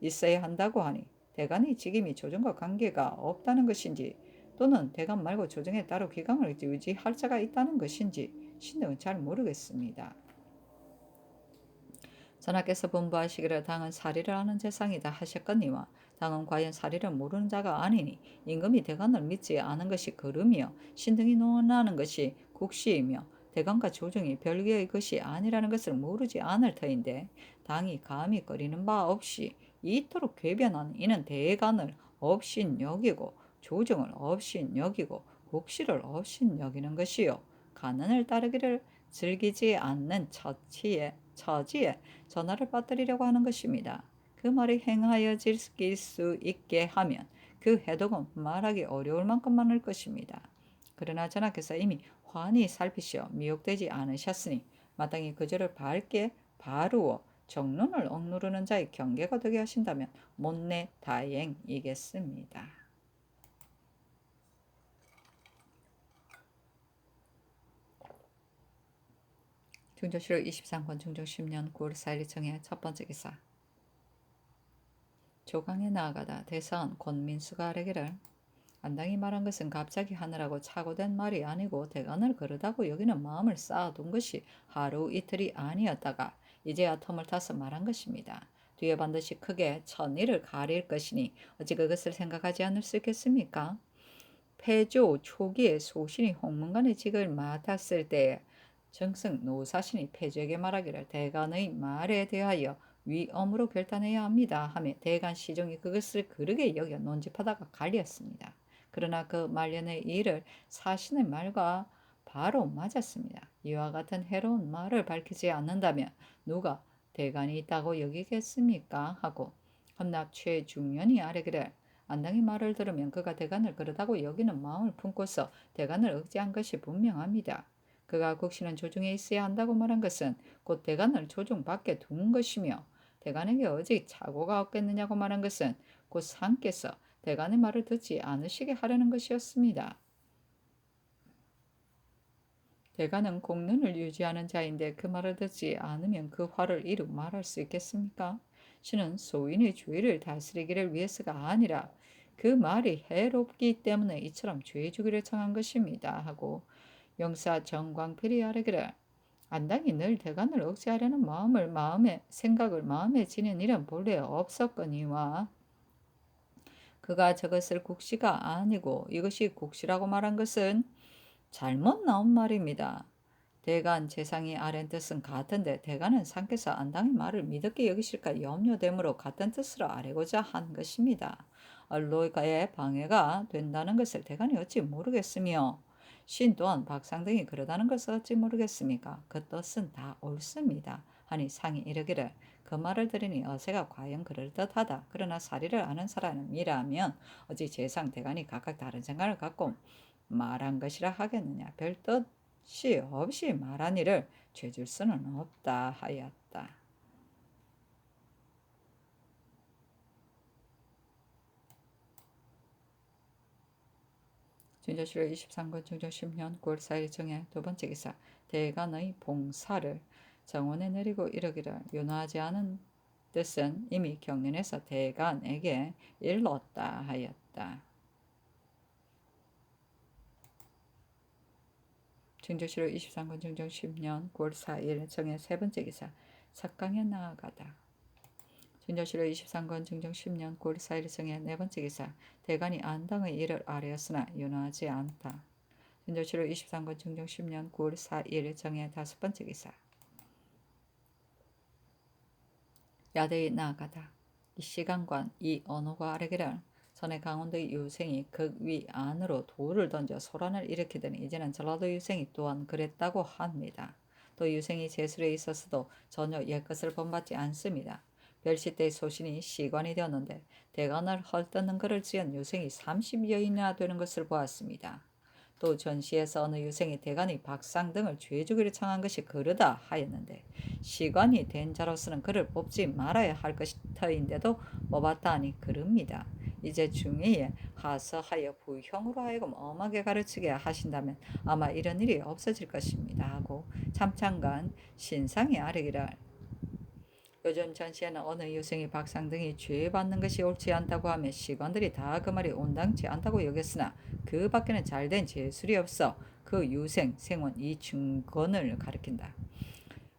있어야 한다고 하니 대간의 직임이 조정과 관계가 없다는 것인지 또는 대간 말고 조정에 따로 기강을 유지할 자가 있다는 것인지 신등은 잘 모르겠습니다. 전하께서 분부하시기를 당은 사리를 아는 재상이다 하셨거니와 당은 과연 사리를 모르는 자가 아니니 임금이 대간을 믿지 않은 것이 거름이요 신등이 논하는 것이 국시이며 대간과 조정이 별개의 것이 아니라는 것을 모르지 않을 터인데 당이 감히 거리는 바 없이 이토록 궤변한 이는 대간을 없인 여기고 조정을 없인 여기고 국시를 없인 여기는 것이요 간언을 따르기를 즐기지 않는 처지에 전하를 빠뜨리려고 하는 것입니다. 그 말이 행하여질 수 있게 하면 그 해독은 말하기 어려울 만큼 많을 것입니다. 그러나 전하께서 이미 환히 살피시어 미혹되지 않으셨으니 마땅히 그저를 밝게 바루어 정론을 억누르는 자의 경계가 되게 하신다면 못내 다행이겠습니다. 중조실록 23권 중종 10년 9월 4일 정해 첫 번째 기사. 조강에 나아가다 대사원 권민수가 아뢰기를 안당이 말한 것은 갑자기 하느라고 착오된 말이 아니고 대간을 그러다고 여기는 마음을 쌓아둔 것이 하루 이틀이 아니었다가 이제야 틈을 타서 말한 것입니다. 뒤에 반드시 크게 천일을 가릴 것이니 어찌 그것을 생각하지 않을 수 있겠습니까? 패조 초기에 소신이 홍문관의 직을 맡았을 때에 정승 노사신이 패조에게 말하기를 대간의 말에 대하여 위엄으로 결단해야 합니다 하며 대간 시종이 그것을 그르게 여겨 논집하다가 갈렸습니다. 그러나 그 말년의 일을 사신의 말과 바로 맞았습니다. 이와 같은 해로운 말을 밝히지 않는다면 누가 대간이 있다고 여기겠습니까? 하고 헌납 최중년이 아뢰기를 안당의 말을 들으면 그가 대간을 그러다고 여기는 마음을 품고서 대간을 억제한 것이 분명합니다. 그가 국시는 조정에 있어야 한다고 말한 것은 곧 대간을 조정 밖에 둔 것이며 대간에게 어찌 착오가 없겠느냐고 말한 것은 곧 상께서 대간의 말을 듣지 않으시게 하려는 것이었습니다. 대간은 공론을 유지하는 자인데 그 말을 듣지 않으면 그 화를 이루 말할 수 있겠습니까? 신은 소인의 주의를 다스리기를 위해서가 아니라 그 말이 해롭기 때문에 이처럼 죄 주기를 청한 것입니다 하고 영사 정광필이 아뢰기를 안당이 늘 대간을 억제하려는 생각을 마음에 지닌 일은 본래 없었거니와 그가 저것을 국시가 아니고 이것이 국시라고 말한 것은 잘못 나온 말입니다. 대간 재상이 아랜 뜻은 같은데 대간은 상께서 안당의 말을 믿었게 여기실까 염려되므로 같은 뜻으로 아뢰고자 한 것입니다. 언로의 방해가 된다는 것을 대간이 어찌 모르겠으며 신 또한 박상등이 그러다는 것을 어찌 모르겠습니까? 그 뜻은 다 옳습니다. 하니 상이 이르기를 그 말을 들으니 어세가 과연 그럴듯하다. 그러나 사리를 아는 사람이라면 어찌 재상 대간이 각각 다른 생각을 갖고 말한 것이라 하겠느냐. 별 뜻이 없이 말한 일을 죄줄 수는 없다 하였다. 준조실록 23권 중종 10년 9월 4일 정해 두 번째 기사. 대간의 봉사를 정원에 내리고 이르기를 윤화하지 않은 뜻은 이미 경륜에서 대간에게 일렀다 하였다. 증조실록 23권 증정 10년 9월 4일 정의 세 번째 기사 석강에 나아가다. 증조실록 23권 증정 10년 9월 4일 정의 네 번째 기사 대간이 안당의 일을 아뢰었으나 윤화하지 않다. 증조실록 23권 증정 10년 9월 4일 정의 다섯 번째 기사 야대에 나아가다. 이 시간관 이 언어가 아래기를 전에 강원도의 유생이 극 위 안으로 돌을 던져 소란을 일으키더니 이제는 전라도 유생이 또한 그랬다고 합니다. 또 유생이 제술에 있어서도 전혀 옛것을 본받지 않습니다. 별시 때의 소신이 시관이 되었는데 대간을 헐뜯는 글을 지은 유생이 30여인이나 되는 것을 보았습니다. 또 전시에서 어느 유생이 대간의 박상 등을 죄주기를 청한 것이 그르다 하였는데 시관이 된 자로서는 그를 뽑지 말아야 할 것터인데도 뽑았다 하니 그릅니다. 이제 중의에 하서하여 부형으로 하여금 엄하게 가르치게 하신다면 아마 이런 일이 없어질 것입니다 하고 참찬간 신상이 아뢰기를 요즘 전시에는 어느 유생이 박상 등이 죄받는 것이 옳지 않다고 하며 시관들이 다 그 말이 온당치 않다고 여겼으나 그 밖에는 잘된 제술이 없어 그 유생, 생원 이 증권을 가리킨다.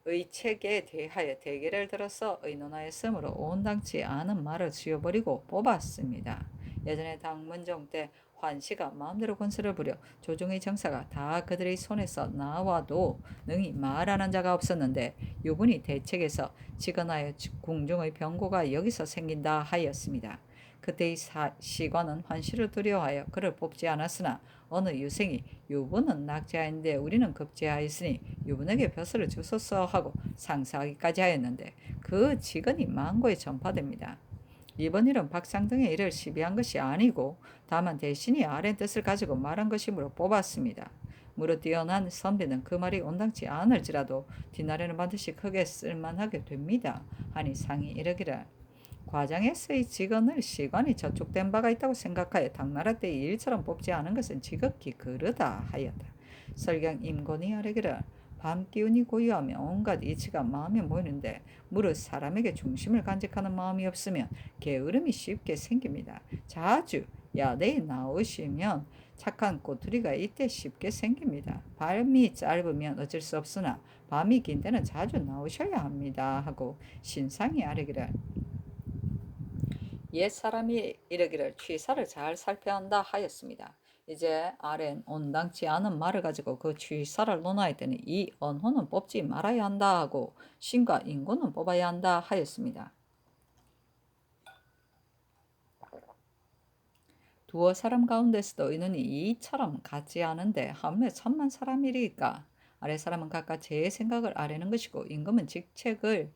의책에 대하여 대개를 들어서 의논하였으므로 온당치 않은 말을 지어버리고 뽑았습니다. 예전에 당문정 때 환시가 마음대로 권세를 부려 조정의 정사가 다 그들의 손에서 나와도 능히 말하는 자가 없었는데 유분이 대책에서 직언하여 궁중의 병고가 여기서 생긴다 하였습니다. 그때의 시관은 환시를 두려워하여 그를 뽑지 않았으나 어느 유생이 유분은 낙제하였는데 우리는 급제하였으니 유분에게 벼슬을 주소서 하고 상사하기까지 하였는데 그 직언이 만고에 전파됩니다. 이번 일은 박상등의 일을 시비한 것이 아니고 다만 대신이 아래 뜻을 가지고 말한 것이므로 뽑았습니다. 무릇 뛰어난 선비는 그 말이 온당치 않을지라도 뒷날에는 반드시 크게 쓸만하게 됩니다. 하니 상이 이르기를 과장에서의 직언을 시관이 저촉된 바가 있다고 생각하여 당나라 때의 일처럼 뽑지 않은 것은 지극히 그르다 하였다. 설경 임곤이 아뢰기를 밤기운이 고요하며 온갖 이치가 마음에 모이는데 무릇 사람에게 중심을 간직하는 마음이 없으면 게으름이 쉽게 생깁니다. 자주 야대에 나오시면 착한 꼬투리가 이때 쉽게 생깁니다. 밤이 짧으면 어쩔 수 없으나 밤이 긴 때는 자주 나오셔야 합니다. 하고 신상이 아뢰기를 옛 사람이 이르기를 취사를 잘 살펴야 한다 하였습니다. 이제 아래는 온당치 않은 말을 가지고 그 취사를 논하였더니 이 언호는 뽑지 말아야 한다 하고 신과 인고는 뽑아야 한다 하였습니다. 두어 사람 가운데서도 의논이 이처럼 같지 않은데 하물며 천만 사람이리까 아래 사람은 각각 제 생각을 아뢰는 것이고 임금은 직책을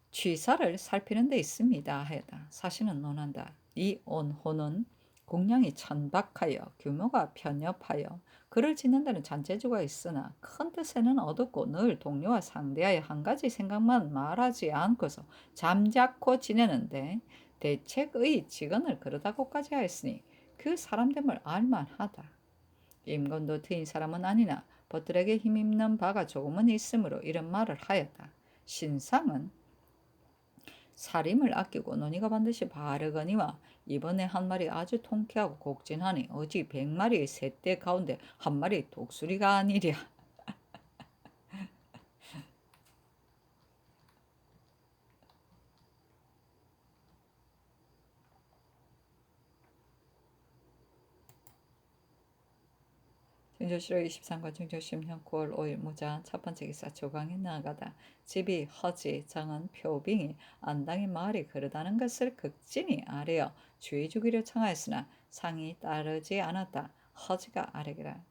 취사를 살피는 데 있습니다 하였다. 사실은 논한다. 이 온호는 공량이 천박하여 규모가 편협하여 글을 짓는 데는 잔재주가 있으나 큰 뜻에는 어둡고 늘 동료와 상대하여 한 가지 생각만 말하지 않고서 잠자코 지내는데 대책의 직언을 그러다고까지 하였으니 그 사람됨을 알만하다. 임금도 트인 사람은 아니나 벗들에게 힘입는 바가 조금은 있으므로 이런 말을 하였다. 신상은 살림을 아끼고 논의가 반드시 바르거니와 이번에 한 말이 아주 통쾌하고 곡진하니 어찌 100마리의 새떼 가운데 한 마리 독수리가 아니랴. 증조실록 23과 증조 10년 9월 5일 무자한 첫 번째 기사 조강에 나아가다 집이 허지 정은 표빙이 안당의 말이 그르다는 것을 극진히 아뢰어 주의 주기를 청하였으나 상이 따르지 않았다. 허지가 아뢰기라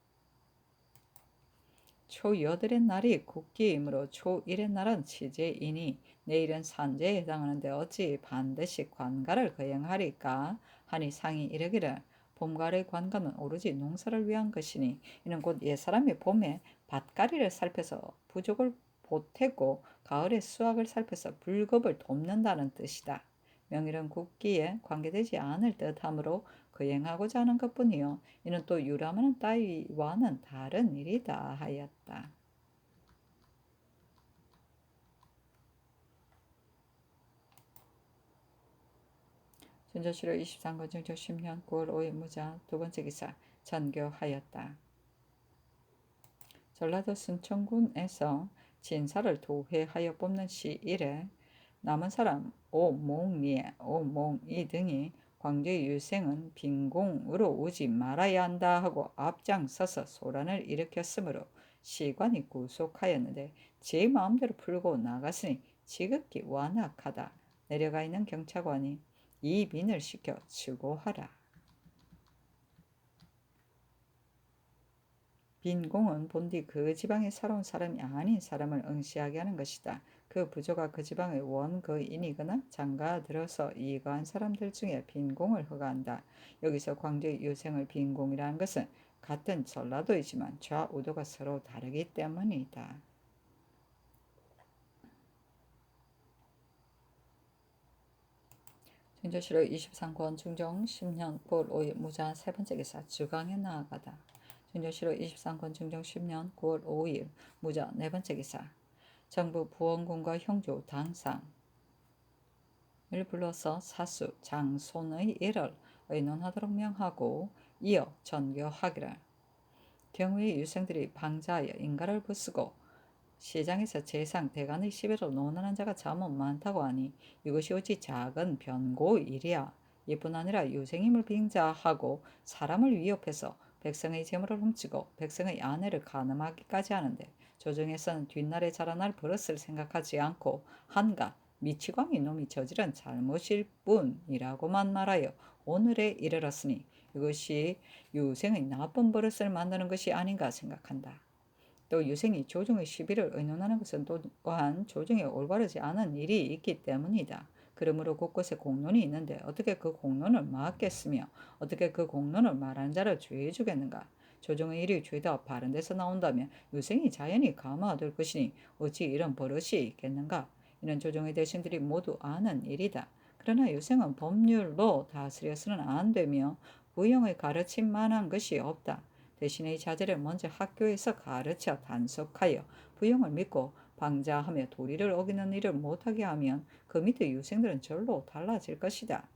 초8의 날이 국기이므로 초1의 날은 치제이니 내일은 산제에 해당하는데 어찌 반드시 관가를 거행하리까 하니 상이 이르기를 봄가을의 관가는 오로지 농사를 위한 것이니 이는 곧 옛사람이 봄에 밭가리를 살펴서 부족을 보태고 가을에 수확을 살펴서 불급을 돕는다는 뜻이다. 명일은 국기에 관계되지 않을 듯하므로 거행하고자 하는 것뿐이요 이는 또 유람하는 따위와는 다른 일이다 하였다. 전조실호 23권 중종 10년 9월 5일 무자 두 번째 기사 전교하였다. 전라도 순천군에서 진사를 도회하여 뽑는 시일에 남은 사람 오몽이 등이 광주의 유생은 빈공으로 오지 말아야 한다 하고 앞장서서 소란을 일으켰으므로 시관이 구속하였는데 제 마음대로 풀고 나갔으니 지극히 완악하다. 내려가 있는 경찰관이 이민을 시켜 추고하라. 빈공은 본디 그 지방에 살아온 사람이 아닌 사람을 응시하게 하는 것이다. 그 부조가 그 지방의 원거인이거나 장가들어서 이거한 사람들 중에 빈공을 허가한다. 여기서 광주의 유생을 빈공이라는 것은 같은 전라도이지만 좌우도가 서로 다르기 때문이다. 전조실호 23권 중종 10년 9월 5일 무자 세 번째 기사 주강에 나아가다. 전조실호 23권 중종 10년 9월 5일 무자 네 번째 기사 정부 부원군과 형조 당상을 불러서 사수 장손의 일을 의논하도록 명하고 이어 전교하기를. 경우에 유생들이 방자하여 인가를 부수고 시장에서 재상 대간의 시비로 논하는 자가 자못 많다고 하니 이것이 어찌 작은 변고일이야. 이뿐 아니라 유생임을 빙자하고 사람을 위협해서 백성의 재물을 훔치고 백성의 아내를 간음하기까지 하는데 조정에서는 뒷날에 자라날 버릇을 생각하지 않고 한가 미치광이 놈이 저지른 잘못일 뿐이라고만 말하여 오늘에 이르렀으니 이것이 유생의 나쁜 버릇을 만드는 것이 아닌가 생각한다. 또 유생이 조정의 시비를 의논하는 것은 또한 조정에 올바르지 않은 일이 있기 때문이다. 그러므로 곳곳에 공론이 있는데 어떻게 그 공론을 막겠으며 어떻게 그 공론을 말한 자를 죄해 주겠는가. 조정의 일이 죄다 바른 데서 나온다면 유생이 자연히 감화될 것이니 어찌 이런 버릇이 있겠는가. 이는 조정의 대신들이 모두 아는 일이다. 그러나 유생은 법률로 다스려서는 안 되며 부형의 가르침만한 것이 없다. 대신에 이 자제를 먼저 학교에서 가르쳐 단속하여 부형을 믿고 방자하며 도리를 어기는 일을 못하게 하면 그 밑에 유생들은 절로 달라질 것이다.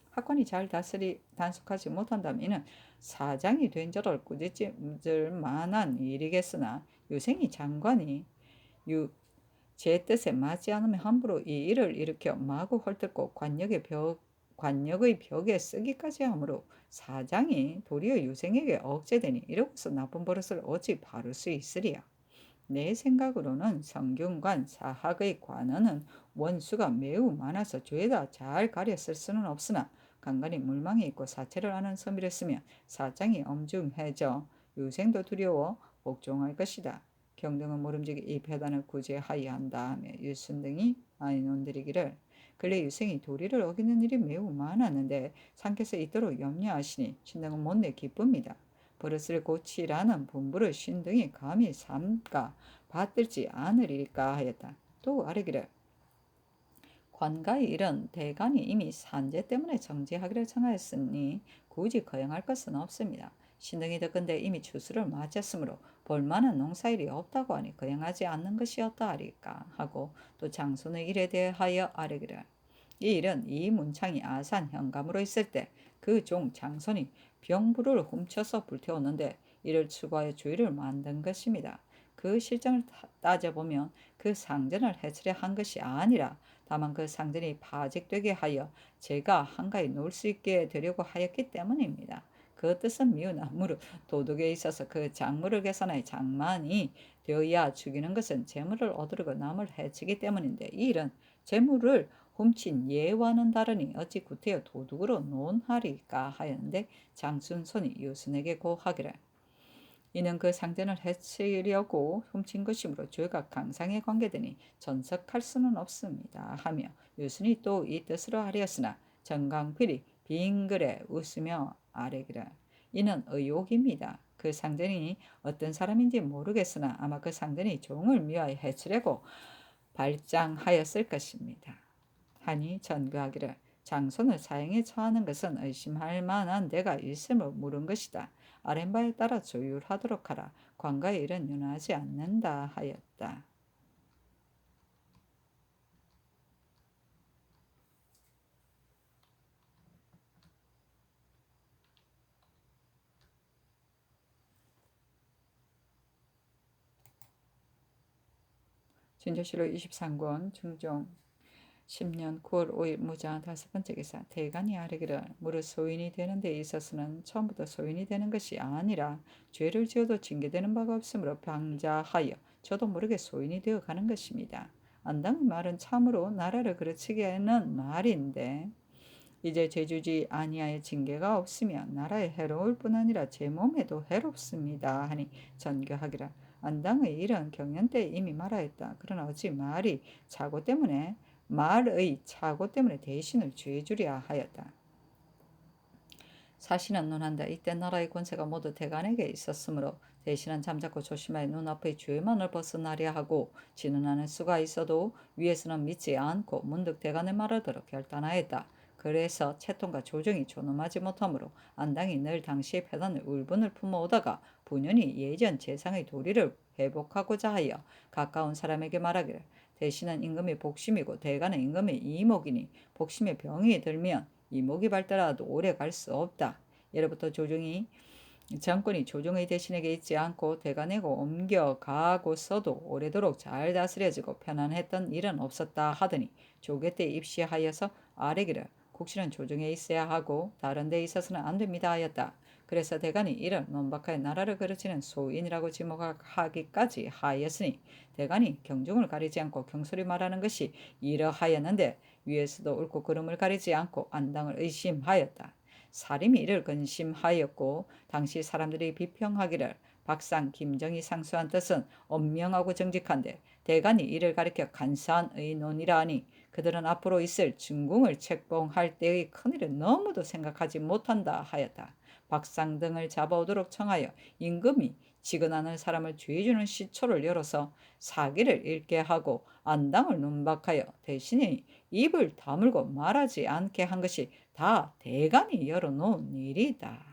학관이 잘 단속하지 못한다면 이는 사장이 된 저를 꾸짖을 만한 일이겠으나 유생이 장관이 제 뜻에 맞지 않으면 함부로 이 일을 일으켜 마구 헐뜯고 관역의 벽에 쓰기까지 하므로 사장이 도리어 유생에게 억제되니 이로써 나쁜 버릇을 어찌 바를 수 있으리야. 내 생각으로는 성균관 사학의 관원은 원수가 매우 많아서 죄다 잘 가려 쓸 수는 없으나 간간히 물망이 있고 사체를 아는 섬이랬으면 사장이 엄중해져 유생도 두려워 복종할 것이다. 경등은 모름지기 이 배단을 구제하여야 한다 하며 유순등이 아이논들이기를 근래 유생이 도리를 어기는 일이 매우 많았는데 상께서 이토록 염려하시니 신등은 못내 기쁩니다. 버릇을 고치라는 분부를 신등이 감히 삼가 받들지 않으리까 하였다. 또 아뢰기를 관가의 일은 대간이 이미 산재 때문에 정지하기를 청하였으니 굳이 거행할 것은 없습니다. 신등이 듣건대 이미 추수를 마쳤으므로 볼만한 농사일이 없다고 하니 거행하지 않는 것이었다 하리까 하고 또 장손의 일에 대하여 아뢰기를 이 일은 이 문창이 아산 현감으로 있을 때 그 종 장손이 병부를 훔쳐서 불태웠는데 이를 추구하여 주의를 만든 것입니다. 그 실정을 따져보면 그 상전을 해치려 한 것이 아니라 다만 그 상전이 파직되게 하여 제가 한가히 놀 수 있게 되려고 하였기 때문입니다. 그 뜻은 미우나무로 도덕에 있어서 그 작물을 계산하여 장만이 되어야 죽이는 것은 재물을 얻으려고 남을 해치기 때문인데 이 일은 재물을 훔친 예와는 다르니 어찌 구태여 도둑으로 논하리까 하였는데 장순손이 유순에게 고하기를 이는 그 상전을 해치려고 훔친 것이므로 죄가 강상에 관계되니 전석할 수는 없습니다 하며 유순이 또 이 뜻으로 하리었으나 정강필이 빙그레 웃으며 아뢰기를 이는 의혹입니다. 그 상전이 어떤 사람인지 모르겠으나 아마 그 상전이 종을 미하여 해치려고 발장하였을 것입니다. 하니 전교하기를 장손을 사형에 처하는 것은 의심할 만한 데가 있음을 물은 것이다. 아랫바에 따라 조율하도록 하라. 관가의 일은 윤하지 않는다 하였다. 진조실록 23권 중종 10년 9월 5일 무장 5번째 기사. 대간이 아뢰기를 무릇 소인이 되는 데 있어서는 처음부터 소인이 되는 것이 아니라 죄를 지어도 징계되는 바가 없으므로 방자하여 저도 모르게 소인이 되어 가는 것입니다. 안당의 말은 참으로 나라를 그르치게 하는 말인데 이제 죄주지 아니하의 징계가 없으면 나라에 해로울 뿐 아니라 제 몸에도 해롭습니다 하니 전교하기라. 안당의 일은 경연 때 이미 말하였다. 그러나 어찌 말의 착오 때문에 대신을 죄주랴 하였다. 사신은 논한다. 이때 나라의 권세가 모두 대간에게 있었으므로 대신은 잠자코 조심하여 눈앞의 죄만을 벗어나려 하고 진언하는 수가 있어도 위에서는 믿지 않고 문득 대간의 말을 들어 결단하였다. 그래서 채통과 조정이 존엄하지 못하므로 안당이 늘 당시의 패단을 울분을 품어오다가 분연히 예전 재상의 도리를 회복하고자 하여 가까운 사람에게 말하기를 대신은 임금이 복심이고 대간은 임금의 이목이니 복심의 병이 들면 이목이 발달하도 오래 갈 수 없다. 예로부터 정권이 조정의 대신에게 있지 않고 대간에고 옮겨가고서도 오래도록 잘 다스려지고 편안했던 일은 없었다 하더니 조계 때 입시하여서 아뢰기를 국실은 조정에 있어야 하고 다른 데 있어서는 안 됩니다 하였다. 그래서 대간이 이를 논박하여 나라를 그르치는 소인이라고 지목하기까지 하였으니 대간이 경중을 가리지 않고 경솔히 말하는 것이 이러하였는데 위에서도 옳고 그름을 가리지 않고 안당을 의심하였다. 사림이 이를 근심하였고 당시 사람들이 비평하기를 박상 김정이 상수한 뜻은 엄명하고 정직한데 대간이 이를 가리켜 간사한 의논이라 하니 그들은 앞으로 있을 중궁을 책봉할 때의 큰일을 너무도 생각하지 못한다 하였다. 박상 등을 잡아오도록 청하여 임금이 지근하는 사람을 죄주는 시초를 열어서 사기를 읽게 하고 안당을 논박하여 대신에 입을 다물고 말하지 않게 한 것이 다 대간이 열어놓은 일이다.